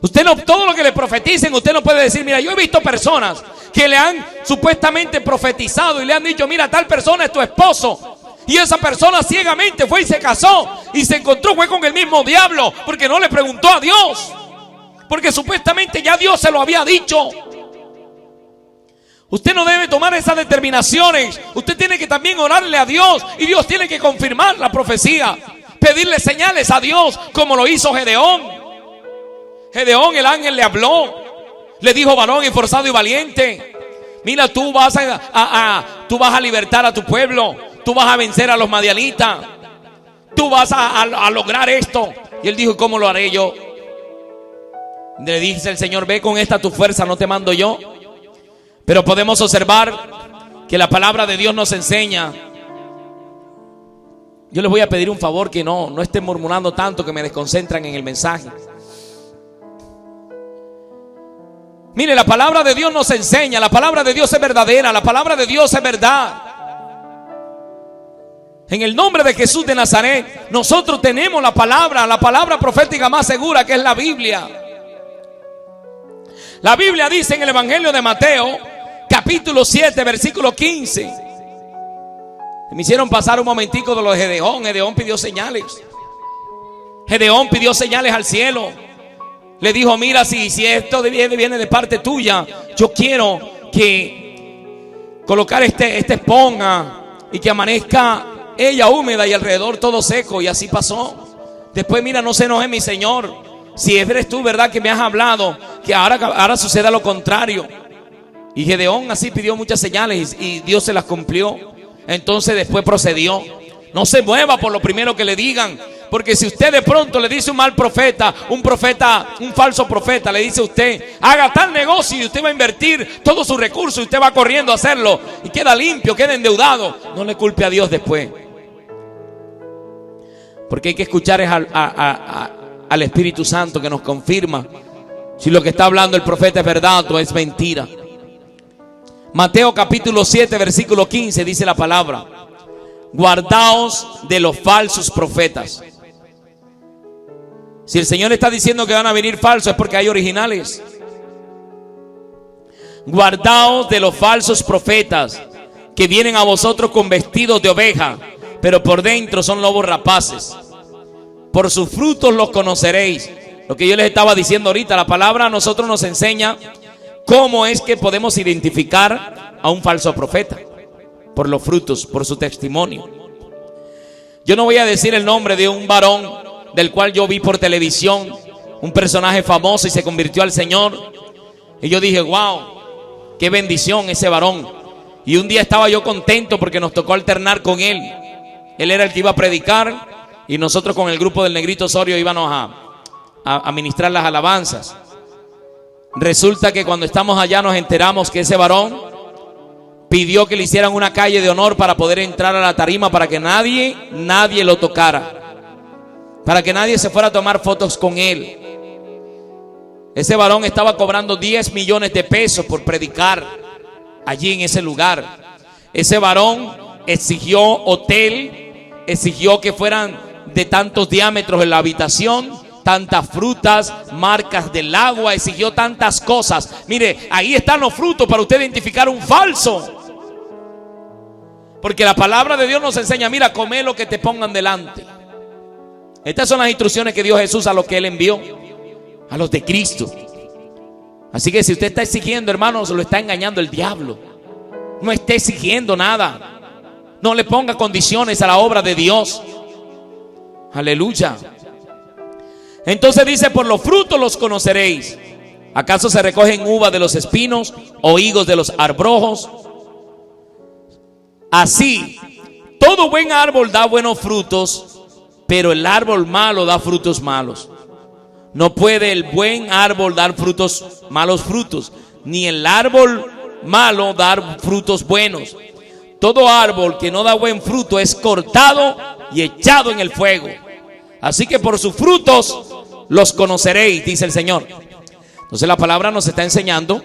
Usted no, todo lo que le profeticen, usted no puede decir: mira, yo he visto personas que le han supuestamente profetizado y le han dicho: mira, tal persona es tu esposo. Y esa persona ciegamente fue y se casó y se encontró, fue con el mismo diablo, porque no le preguntó a Dios, porque supuestamente ya Dios se lo había dicho. Usted no debe tomar esas determinaciones. Usted tiene que también orarle a Dios, y Dios tiene que confirmar la profecía, pedirle señales a Dios, como lo hizo Gedeón. Gedeón, el ángel le habló, le dijo: varón esforzado y valiente, mira, tú vas a libertar a tu pueblo, tú vas a vencer a los madianitas, tú vas a lograr esto. Y él dijo: ¿cómo lo haré yo? Le dice el Señor: ve con esta tu fuerza, no te mando yo. Pero podemos observar que la palabra de Dios nos enseña. Yo les voy a pedir un favor, que no estén murmurando tanto, que me desconcentran en el mensaje. Mire, la palabra de Dios nos enseña, la palabra de Dios es verdadera, la palabra de Dios es verdad. En el nombre de Jesús de Nazaret, nosotros tenemos la palabra profética más segura, que es la Biblia. La Biblia dice en el Evangelio de Mateo, capítulo 7, versículo 15. Me hicieron pasar un momentico de lo de Gedeón. Gedeón pidió señales. Gedeón pidió señales al cielo. Le dijo: mira, si esto viene de parte tuya, yo quiero que colocar esta esponja y que amanezca ella húmeda y alrededor todo seco. Y así pasó. Después, mira, no se enoje mi Señor. Si eres tú, verdad, que me has hablado, que ahora suceda lo contrario. Y Gedeón así pidió muchas señales y Dios se las cumplió. Entonces después procedió. No se mueva por lo primero que le digan, porque si usted de pronto le dice un mal profeta, un falso profeta, le dice a usted: haga tal negocio, y usted va a invertir todos sus recursos, y usted va corriendo a hacerlo y queda limpio, queda endeudado, no le culpe a Dios después. Porque hay que escuchar al Espíritu Santo, que nos confirma si lo que está hablando el profeta es verdad o es mentira. Mateo capítulo 7 versículo 15 dice la palabra: guardaos de los falsos profetas. Si el Señor está diciendo que van a venir falsos, es porque hay originales. Guardaos de los falsos profetas, que vienen a vosotros con vestidos de oveja, pero por dentro son lobos rapaces. Por sus frutos los conoceréis. Lo que yo les estaba diciendo ahorita, la palabra a nosotros nos enseña cómo es que podemos identificar a un falso profeta. Por los frutos, por su testimonio. Yo no voy a decir el nombre de un varón del cual yo vi por televisión, un personaje famoso y se convirtió al Señor. Y yo dije: wow, qué bendición ese varón. Y un día estaba yo contento porque nos tocó alternar con él. Él era el que iba a predicar y nosotros con el grupo del Negrito Osorio íbamos a ministrar las alabanzas. Resulta que cuando estamos allá nos enteramos que ese varón pidió que le hicieran una calle de honor para poder entrar a la tarima, para que nadie lo tocara, para que nadie se fuera a tomar fotos con él. Ese varón estaba cobrando 10 millones de pesos por predicar allí en ese lugar. Ese varón exigió hotel, exigió que fueran de tantos diámetros en la habitación, tantas frutas, marcas del agua, exigió tantas cosas. Mire, ahí están los frutos para usted identificar un falso. Porque la palabra de Dios nos enseña: mira, come lo que te pongan delante. Estas son las instrucciones que dio Jesús a los que Él envió, a los de Cristo. Así que si usted está exigiendo, hermanos, lo está engañando el diablo. No esté exigiendo nada. No le ponga condiciones a la obra de Dios. Aleluya. Entonces dice: por los frutos los conoceréis. ¿Acaso se recogen uvas de los espinos o higos de los arbrojos? Así, todo buen árbol da buenos frutos, pero el árbol malo da frutos malos. No puede el buen árbol dar malos frutos, ni el árbol malo dar frutos buenos. Todo árbol que no da buen fruto es cortado y echado en el fuego. Así que por sus frutos los conoceréis, dice el Señor. Entonces la palabra nos está enseñando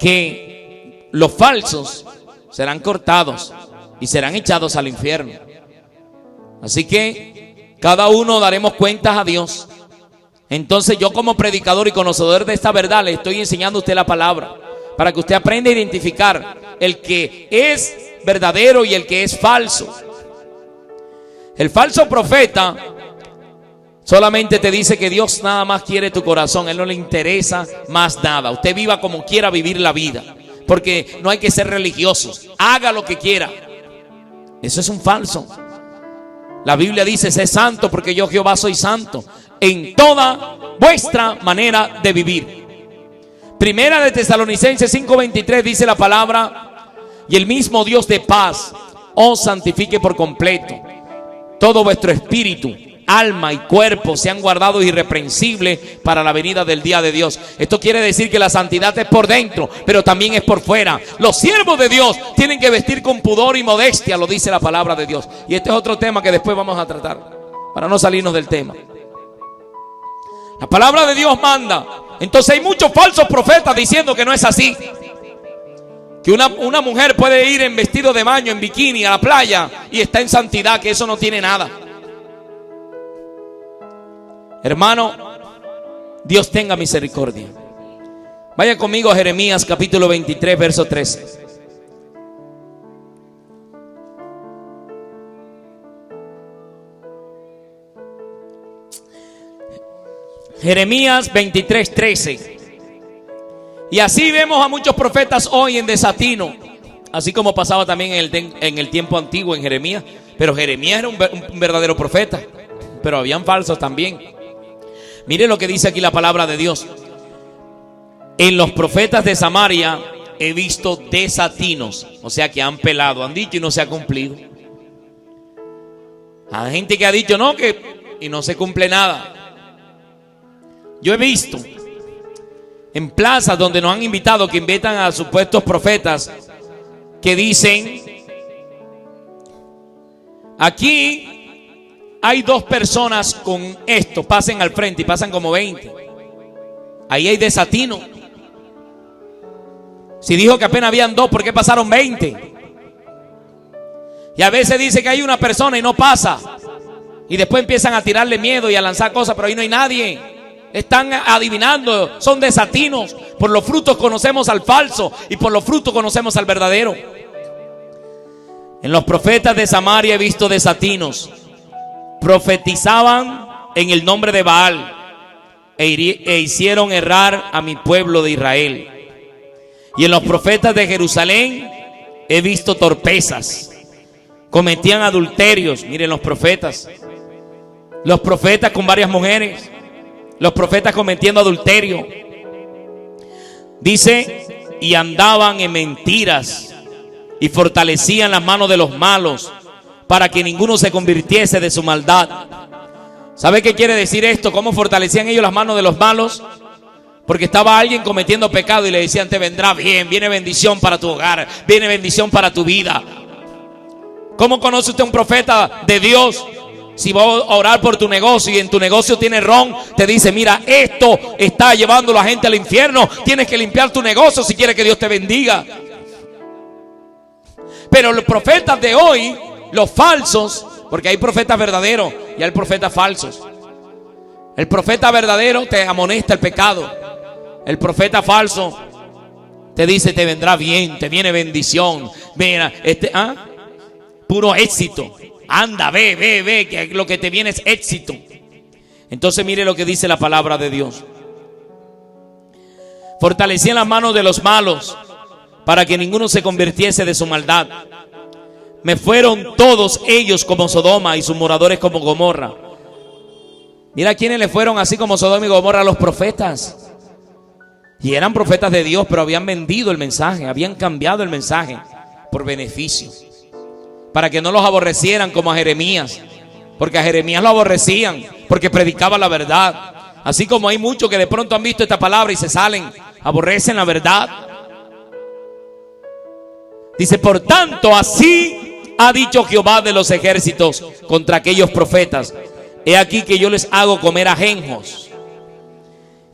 que los falsos serán cortados y serán echados al infierno. Así que cada uno daremos cuentas a Dios. Entonces yo, como predicador y conocedor de esta verdad, le estoy enseñando a usted la palabra, para que usted aprenda a identificar el que es verdadero y el que es falso. El falso profeta solamente te dice que Dios nada más quiere tu corazón. Él no le interesa más nada. Usted viva como quiera vivir la vida, porque no hay que ser religiosos. Haga lo que quiera. Eso es un falso. La Biblia dice: sé santo porque yo Jehová soy santo en toda vuestra manera de vivir. Primera de Tesalonicenses 5:23 dice la palabra: y el mismo Dios de paz os santifique por completo. Todo vuestro espíritu, alma y cuerpo sean guardados irreprensibles para la venida del día de Dios. Esto quiere decir que la santidad es por dentro, pero también es por fuera. Los siervos de Dios tienen que vestir con pudor y modestia, lo dice la palabra de Dios. Y este es otro tema que después vamos a tratar, para no salirnos del tema. La palabra de Dios manda. Entonces hay muchos falsos profetas diciendo que no es así, que una mujer puede ir en vestido de baño, en bikini, a la playa y está en santidad, que eso no tiene nada. Hermano, Dios tenga misericordia. Vaya conmigo a Jeremías capítulo 23, verso 13. Jeremías 23:13. Y así vemos a muchos profetas hoy en desatino, así como pasaba también en el tiempo antiguo en Jeremías. Pero Jeremías era un verdadero profeta, pero habían falsos también. Mire lo que dice aquí la palabra de Dios. En los profetas de Samaria he visto desatinos, o sea que han pelado, han dicho y no se ha cumplido. Hay gente que ha dicho no, y no se cumple nada. Yo he visto en plazas donde nos han invitado, que invitan a supuestos profetas, que dicen: aquí hay 2 personas con esto, pasen al frente, y pasan como 20. Ahí hay desatino. Si dijo que apenas habían 2, ¿por qué pasaron 20? Y a veces dice que hay una persona y no pasa, y después empiezan a tirarle miedo y a lanzar cosas, pero ahí no hay nadie. Están adivinando, son desatinos. Por los frutos conocemos al falso, y por los frutos conocemos al verdadero. En los profetas de Samaria he visto desatinos. Profetizaban en el nombre de Baal e hicieron errar a mi pueblo de Israel. Y en los profetas de Jerusalén he visto torpezas. Cometían adulterios. Miren los profetas con varias mujeres, los profetas cometiendo adulterio. Dice: y andaban en mentiras y fortalecían las manos de los malos para que ninguno se convirtiese de su maldad. ¿Sabe qué quiere decir esto? ¿Cómo fortalecían ellos las manos de los malos? Porque estaba alguien cometiendo pecado y le decían: te vendrá bien, viene bendición para tu hogar, viene bendición para tu vida. ¿Cómo conoce usted un profeta de Dios? Si va a orar por tu negocio y en tu negocio tiene ron, te dice: mira, esto está llevando a la gente al infierno, tienes que limpiar tu negocio si quieres que Dios te bendiga. Pero los profetas de hoy, los falsos, porque hay profetas verdaderos y hay profetas falsos. El profeta verdadero te amonesta el pecado. El profeta falso te dice: te vendrá bien, te viene bendición. Mira, puro éxito. Anda, ve, que lo que te viene es éxito. Entonces mire lo que dice la palabra de Dios. Fortalecían las manos de los malos para que ninguno se convirtiese de su maldad. Me fueron todos ellos como Sodoma y sus moradores como Gomorra. Mira quiénes le fueron así como Sodoma y Gomorra: a los profetas. Y eran profetas de Dios, pero habían vendido el mensaje, habían cambiado el mensaje por beneficio, para que no los aborrecieran como a Jeremías, porque a Jeremías lo aborrecían porque predicaba la verdad. Así como hay muchos que de pronto han visto esta palabra y se salen, aborrecen la verdad. Dice: por tanto, así ha dicho Jehová de los ejércitos contra aquellos profetas: he aquí que yo les hago comer ajenjos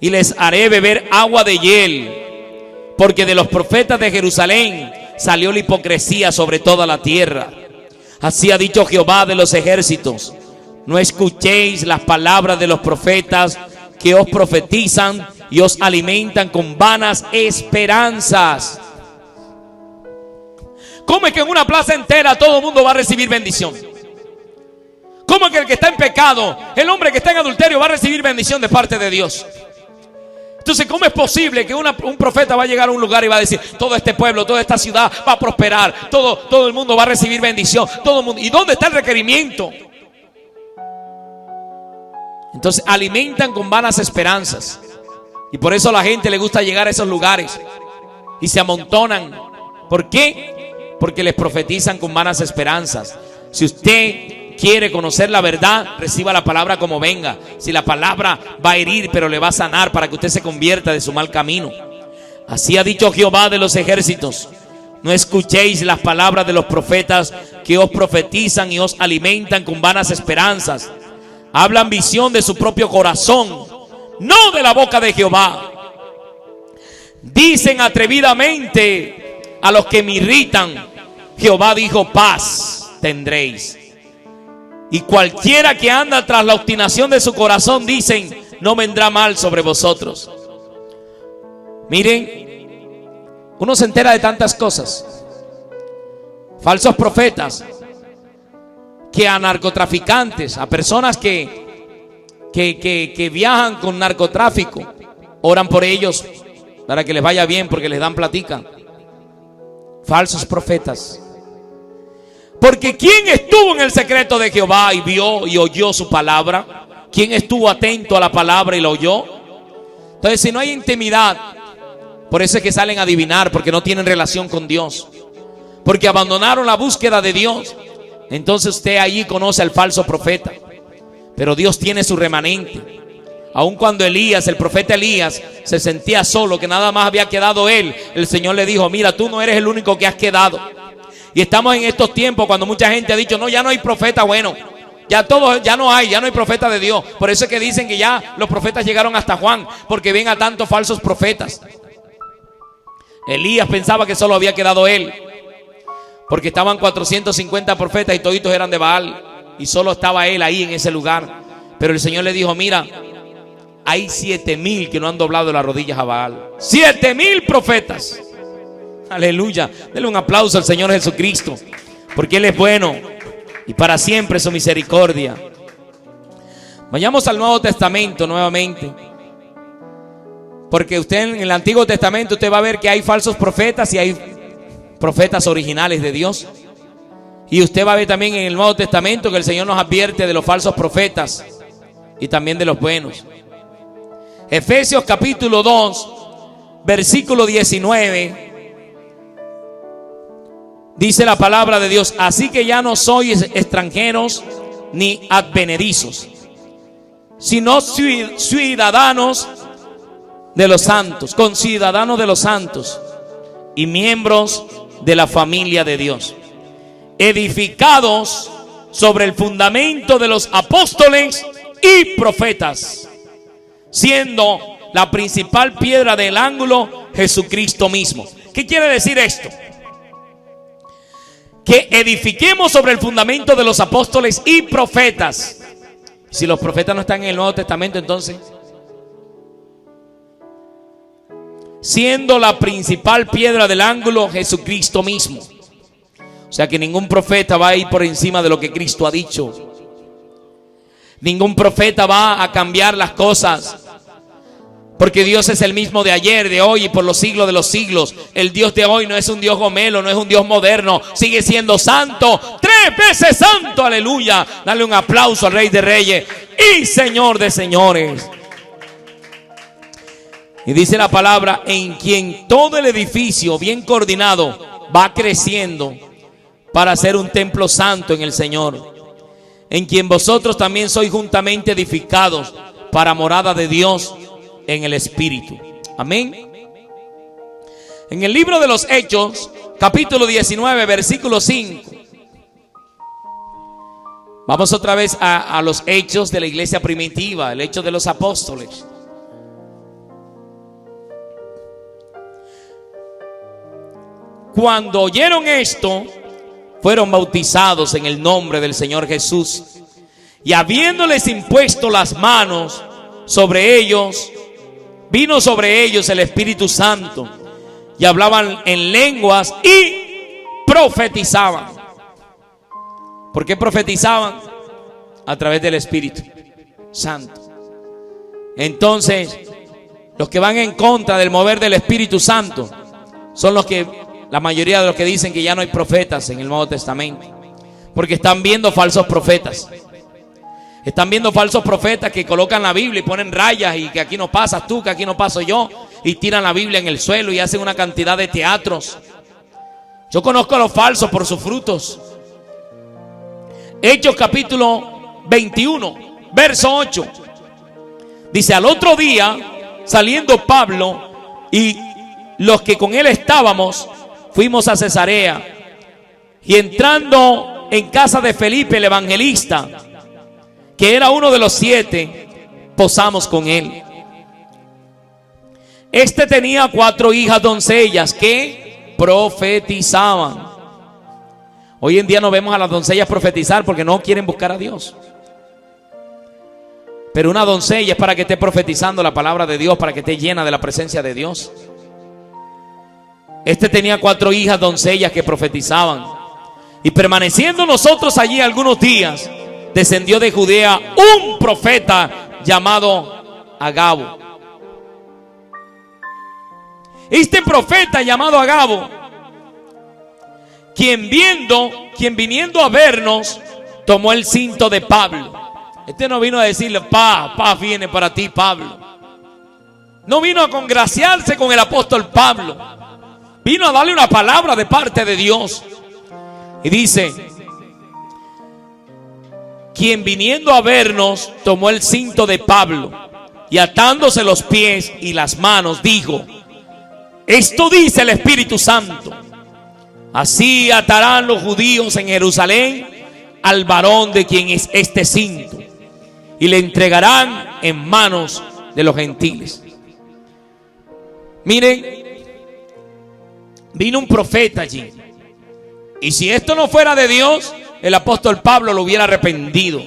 y les haré beber agua de hiel, porque de los profetas de Jerusalén salió la hipocresía sobre toda la tierra. Así ha dicho Jehová de los ejércitos: no escuchéis las palabras de los profetas que os profetizan y os alimentan con vanas esperanzas. ¿Cómo es que en una plaza entera todo el mundo va a recibir bendición? ¿Cómo es que el que está en pecado, el hombre que está en adulterio, va a recibir bendición de parte de Dios? Entonces, ¿cómo es posible que un profeta va a llegar a un lugar y va a decir: todo este pueblo, toda esta ciudad va a prosperar, todo el mundo va a recibir bendición, todo el mundo? ¿Y dónde está el requerimiento? Entonces alimentan con vanas esperanzas, y por eso a la gente le gusta llegar a esos lugares y se amontonan. ¿Por qué? Porque les profetizan con vanas esperanzas. Si usted quiere conocer la verdad, reciba la palabra como venga. Si la palabra va a herir, pero le va a sanar para que usted se convierta de su mal camino. Así ha dicho Jehová de los ejércitos: no escuchéis las palabras de los profetas que os profetizan y os alimentan con vanas esperanzas. Hablan visión de su propio corazón, no de la boca de Jehová. Dicen atrevidamente a los que me irritan: Jehová dijo, paz tendréis. Y cualquiera que anda tras la obstinación de su corazón, dicen, no vendrá mal sobre vosotros. Miren, uno se entera de tantas cosas. Falsos profetas, que a narcotraficantes, a personas que que viajan con narcotráfico, oran por ellos para que les vaya bien porque les dan platica. Falsos profetas. Porque ¿quién estuvo en el secreto de Jehová y vio y oyó su palabra? ¿Quién estuvo atento a la palabra y la oyó? Entonces, si no hay intimidad, por eso es que salen a adivinar, porque no tienen relación con Dios, porque abandonaron la búsqueda de Dios. Entonces usted allí conoce al falso profeta. Pero Dios tiene su remanente. Aun cuando Elías, el profeta Elías, se sentía solo, que nada más había quedado él, el Señor le dijo: mira, tú no eres el único que has quedado. Y estamos en estos tiempos cuando mucha gente ha dicho: no, ya no hay profeta bueno, ya no hay profeta de Dios. Por eso es que dicen que ya los profetas llegaron hasta Juan, porque ven a tantos falsos profetas. Elías pensaba que solo había quedado él, porque estaban 450 profetas y toditos eran de Baal, y solo estaba él ahí en ese lugar. Pero el Señor le dijo: mira, hay 7,000 que no han doblado las rodillas a Baal. 7,000 profetas. Aleluya. Denle un aplauso al Señor Jesucristo, porque Él es bueno y para siempre su misericordia. Vayamos al Nuevo Testamento nuevamente, porque usted en el Antiguo Testamento usted va a ver que hay falsos profetas y hay profetas originales de Dios. Y usted va a ver también en el Nuevo Testamento que el Señor nos advierte de los falsos profetas y también de los buenos. Efesios capítulo 2, versículo 19. Dice la palabra de Dios: así que ya no sois extranjeros ni advenedizos, sino ciudadanos de los santos, conciudadanos de los santos y miembros de la familia de Dios, edificados sobre el fundamento de los apóstoles y profetas, siendo la principal piedra del ángulo Jesucristo mismo. ¿Qué quiere decir esto? Que edifiquemos sobre el fundamento de los apóstoles y profetas. Si los profetas no están en el Nuevo Testamento, entonces, siendo la principal piedra del ángulo Jesucristo mismo. O sea que ningún profeta va a ir por encima de lo que Cristo ha dicho. Ningún profeta va a cambiar las cosas, porque Dios es el mismo de ayer, de hoy y por los siglos de los siglos. El Dios de hoy no es un Dios gomelo, no es un Dios moderno. Sigue siendo santo, 3 veces santo, aleluya. Dale un aplauso al Rey de Reyes y Señor de Señores. Y dice la palabra: en quien todo el edificio bien coordinado va creciendo para ser un templo santo en el Señor, en quien vosotros también sois juntamente edificados para morada de Dios en el Espíritu. Amén. En el libro de los Hechos, capítulo 19, versículo 5. Vamos otra vez a los hechos de la iglesia primitiva, el hecho de los apóstoles. Cuando oyeron esto, fueron bautizados en el nombre del Señor Jesús, y habiéndoles impuesto las manos sobre ellos, vino sobre ellos el Espíritu Santo, y hablaban en lenguas y profetizaban. ¿Por qué profetizaban? A través del Espíritu Santo. Entonces, los que van en contra del mover del Espíritu Santo son la mayoría de los que dicen que ya no hay profetas en el Nuevo Testamento, porque están viendo falsos profetas. Están viendo falsos profetas que colocan la Biblia y ponen rayas, y que aquí no pasas tú, que aquí no paso yo, y tiran la Biblia en el suelo y hacen una cantidad de teatros. Yo conozco a los falsos por sus frutos. Hechos capítulo 21, verso 8. Dice: al otro día, saliendo Pablo y los que con él estábamos, fuimos a Cesarea, y entrando en casa de Felipe el evangelista, que era uno de los 7, posamos con él. Este tenía 4 hijas doncellas que profetizaban. Hoy en día no vemos a las doncellas profetizar porque no quieren buscar a Dios. Pero una doncella es para que esté profetizando la palabra de Dios, para que esté llena de la presencia de Dios. Este tenía 4 hijas doncellas que profetizaban. Y permaneciendo nosotros allí algunos días, descendió de Judea un profeta llamado Agabo. Este profeta llamado Agabo, quien viniendo a vernos, tomó el cinto de Pablo. Este no vino a decirle, paz viene para ti, Pablo. No vino a congraciarse con el apóstol Pablo. Vino a darle una palabra de parte de Dios. Y dice, quien viniendo a vernos, tomó el cinto de Pablo y atándose los pies y las manos, dijo: esto dice el Espíritu Santo: así atarán los judíos en Jerusalén al varón de quien es este cinto, y le entregarán en manos de los gentiles. Miren, vino un profeta allí, y si esto no fuera de Dios, el apóstol Pablo lo hubiera arrepentido,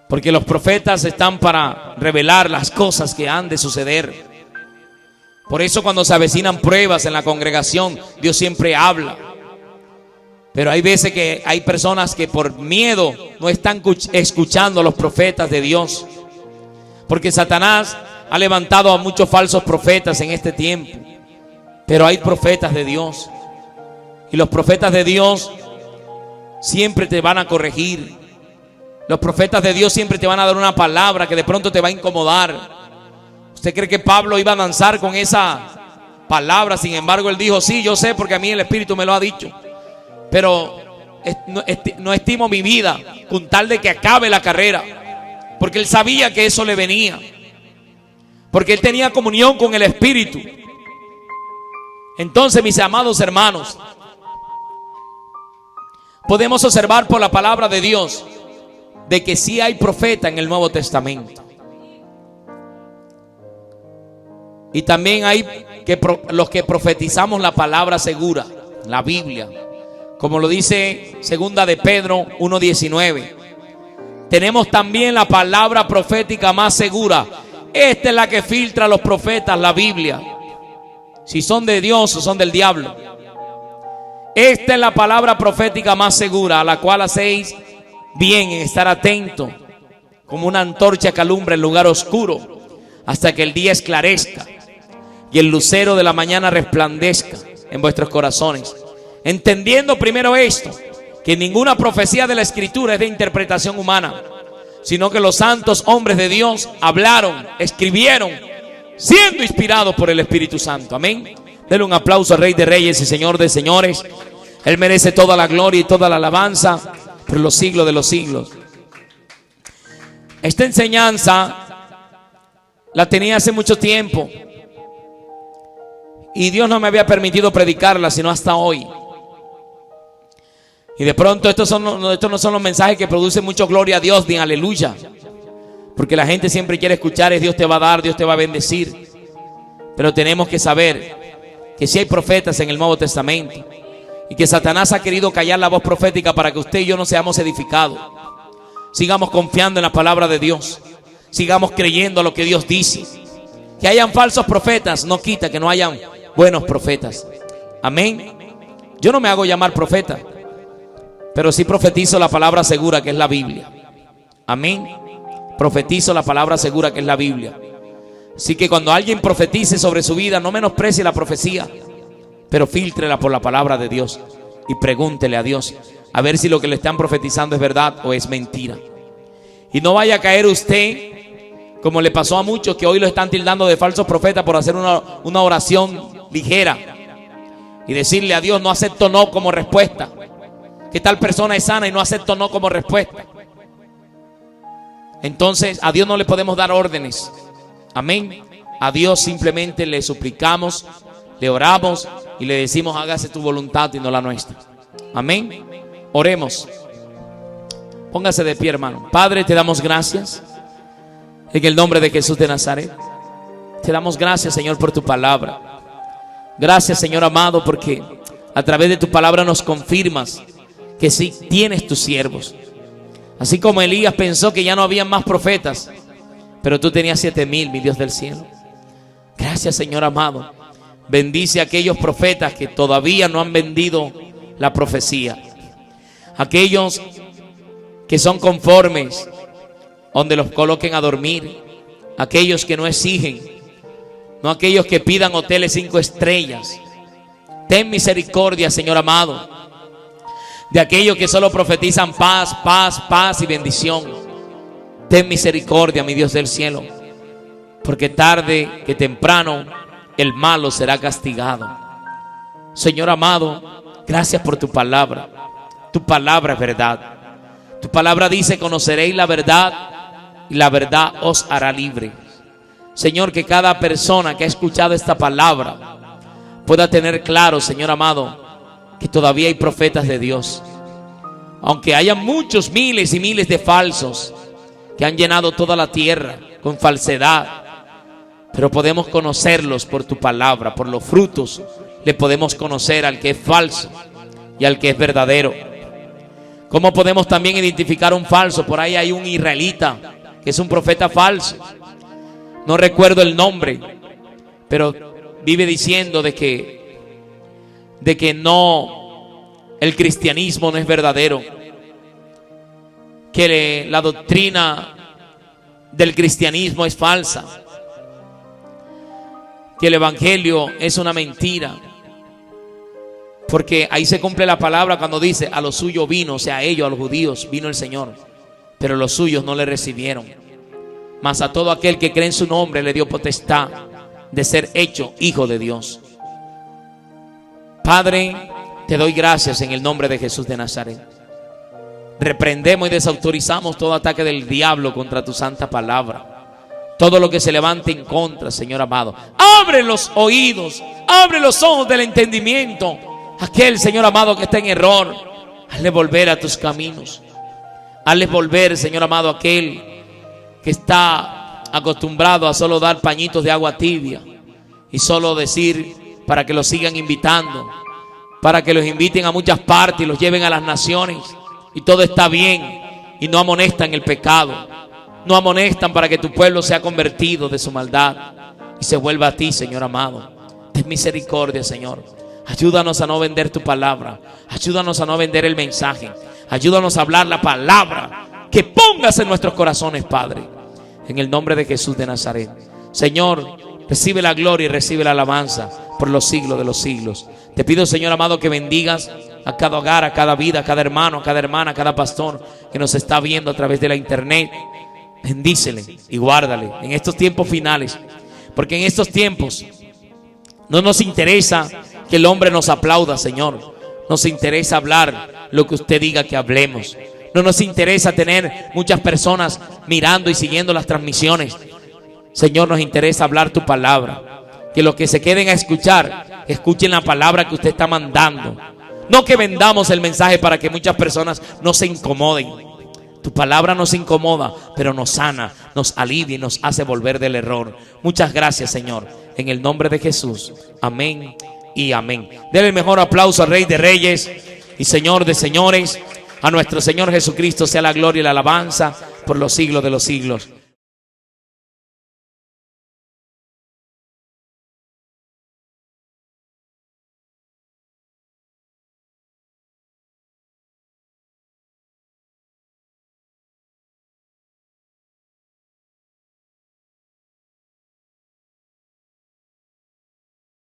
porque los profetas están para revelar las cosas que han de suceder. Por eso cuando se avecinan pruebas en la congregación, Dios siempre habla. Pero hay veces que hay personas que por miedo no están escuchando a los profetas de Dios, porque Satanás ha levantado a muchos falsos profetas en este tiempo. Pero hay profetas de Dios, y los profetas de Dios siempre te van a corregir. Los profetas de Dios siempre te van a dar una palabra que de pronto te va a incomodar. ¿Usted cree que Pablo iba a danzar con esa palabra? Sin embargo, él dijo: sí, yo sé, porque a mí el Espíritu me lo ha dicho, pero no estimo mi vida con tal de que acabe la carrera, porque él sabía que eso le venía, porque él tenía comunión con el Espíritu. Entonces, mis amados hermanos, podemos observar por la palabra de Dios de que sí hay profeta en el Nuevo Testamento. Y también hay los que profetizamos la palabra segura, la Biblia, como lo dice segunda de Pedro 1:19. Tenemos también la palabra profética más segura. Esta es la que filtra a los profetas, la Biblia, si son de Dios o son del diablo. Esta es la palabra profética más segura, a la cual hacéis bien en estar atento, como una antorcha que alumbra el lugar oscuro, hasta que el día esclarezca y el lucero de la mañana resplandezca en vuestros corazones. Entendiendo primero esto, que ninguna profecía de la Escritura es de interpretación humana, sino que los santos hombres de Dios hablaron, escribieron, siendo inspirados por el Espíritu Santo. Amén. Denle un aplauso al Rey de Reyes y Señor de Señores. Él merece toda la gloria y toda la alabanza por los siglos de los siglos. Esta enseñanza la tenía hace mucho tiempo, y Dios no me había permitido predicarla sino hasta hoy. Y de pronto estos no son los mensajes que producen mucho gloria a Dios ni aleluya, porque la gente siempre quiere escuchar es: Dios te va a dar, Dios te va a bendecir. Pero tenemos que saber que si hay profetas en el Nuevo Testamento, y que Satanás ha querido callar la voz profética para que usted y yo no seamos edificados. Sigamos confiando en la palabra de Dios, sigamos creyendo lo que Dios dice. Que hayan falsos profetas no quita que no hayan buenos profetas. Amén. Yo no me hago llamar profeta, pero sí profetizo la palabra segura, que es la Biblia. Amén. Profetizo la palabra segura, que es la Biblia. Así que cuando alguien profetice sobre su vida, no menosprecie la profecía, pero fíltrela por la palabra de Dios y pregúntele a Dios a ver si lo que le están profetizando es verdad o es mentira. Y no vaya a caer usted como le pasó a muchos que hoy lo están tildando de falsos profetas por hacer una oración ligera y decirle a Dios: no acepto no como respuesta. Que tal persona es sana y no acepto no como respuesta. Entonces a Dios no le podemos dar órdenes. Amén. A Dios simplemente le suplicamos, le oramos y le decimos: hágase tu voluntad y no la nuestra. Amén. Oremos. Póngase de pie, hermano. Padre, te damos gracias en el nombre de Jesús de Nazaret. Te damos gracias, Señor, por tu palabra. Gracias, Señor amado, porque a través de tu palabra nos confirmas que sí tienes tus siervos. Así como Elías pensó que ya no había más profetas, pero tú tenías 7,000, mi Dios del cielo. Gracias, Señor amado. Bendice a aquellos profetas que todavía no han vendido la profecía. Aquellos que son conformes donde los coloquen a dormir, aquellos que no exigen, no aquellos que pidan hoteles 5 estrellas. Ten misericordia, Señor amado, de aquellos que solo profetizan paz, paz, paz y bendición. Ten misericordia, mi Dios del cielo, porque tarde que temprano el malo será castigado. Señor amado, gracias por tu palabra. Tu palabra es verdad. Tu palabra dice: conoceréis la verdad y la verdad os hará libre. Señor, que cada persona que ha escuchado esta palabra pueda tener claro, Señor amado, que todavía hay profetas de Dios. Aunque haya muchos, miles y miles de falsos que han llenado toda la tierra con falsedad, pero podemos conocerlos por tu palabra. Por los frutos le podemos conocer al que es falso y al que es verdadero. ¿Cómo podemos también identificar un falso? Por ahí hay un israelita que es un profeta falso. No recuerdo el nombre, pero vive diciendo de que no, el cristianismo no es verdadero, que la doctrina del cristianismo es falsa, que el evangelio es una mentira, porque ahí se cumple la palabra cuando dice: a los suyos vino, o sea, a ellos, a los judíos, vino el Señor, pero los suyos no le recibieron. Mas a todo aquel que cree en su nombre le dio potestad de ser hecho hijo de Dios. Padre, te doy gracias en el nombre de Jesús de Nazaret. Reprendemos y desautorizamos todo ataque del diablo contra tu santa palabra. Todo lo que se levante en contra, Señor amado. Abre los oídos, abre los ojos del entendimiento. Aquel, Señor amado, que está en error, hazle volver a tus caminos. Hazle volver, Señor amado, a aquel que está acostumbrado a solo dar pañitos de agua tibia y solo decir para que los sigan invitando, para que los inviten a muchas partes y los lleven a las naciones, y todo está bien, y no amonestan el pecado, no amonestan para que tu pueblo sea convertido de su maldad y se vuelva a ti, Señor amado. Ten misericordia, Señor. Ayúdanos a no vender tu palabra, ayúdanos a no vender el mensaje, ayúdanos a hablar la palabra que pongas en nuestros corazones, Padre, en el nombre de Jesús de Nazaret. Señor, recibe la gloria y recibe la alabanza por los siglos de los siglos. Te pido, Señor amado, que bendigas a cada hogar, a cada vida, a cada hermano, a cada hermana, a cada pastor que nos está viendo a través de la internet. Bendícele y guárdale en estos tiempos finales, porque en estos tiempos no nos interesa que el hombre nos aplauda, Señor. Nos interesa hablar lo que usted diga que hablemos. No nos interesa tener muchas personas mirando y siguiendo las transmisiones. Señor, nos interesa hablar tu palabra. Que los que se queden a escuchar, escuchen la palabra que usted está mandando. No que vendamos el mensaje para que muchas personas no se incomoden. Tu palabra nos incomoda, pero nos sana, nos alivia y nos hace volver del error. Muchas gracias, Señor, en el nombre de Jesús. Amén y amén. Denle el mejor aplauso al Rey de Reyes y Señor de Señores. A nuestro Señor Jesucristo sea la gloria y la alabanza por los siglos de los siglos.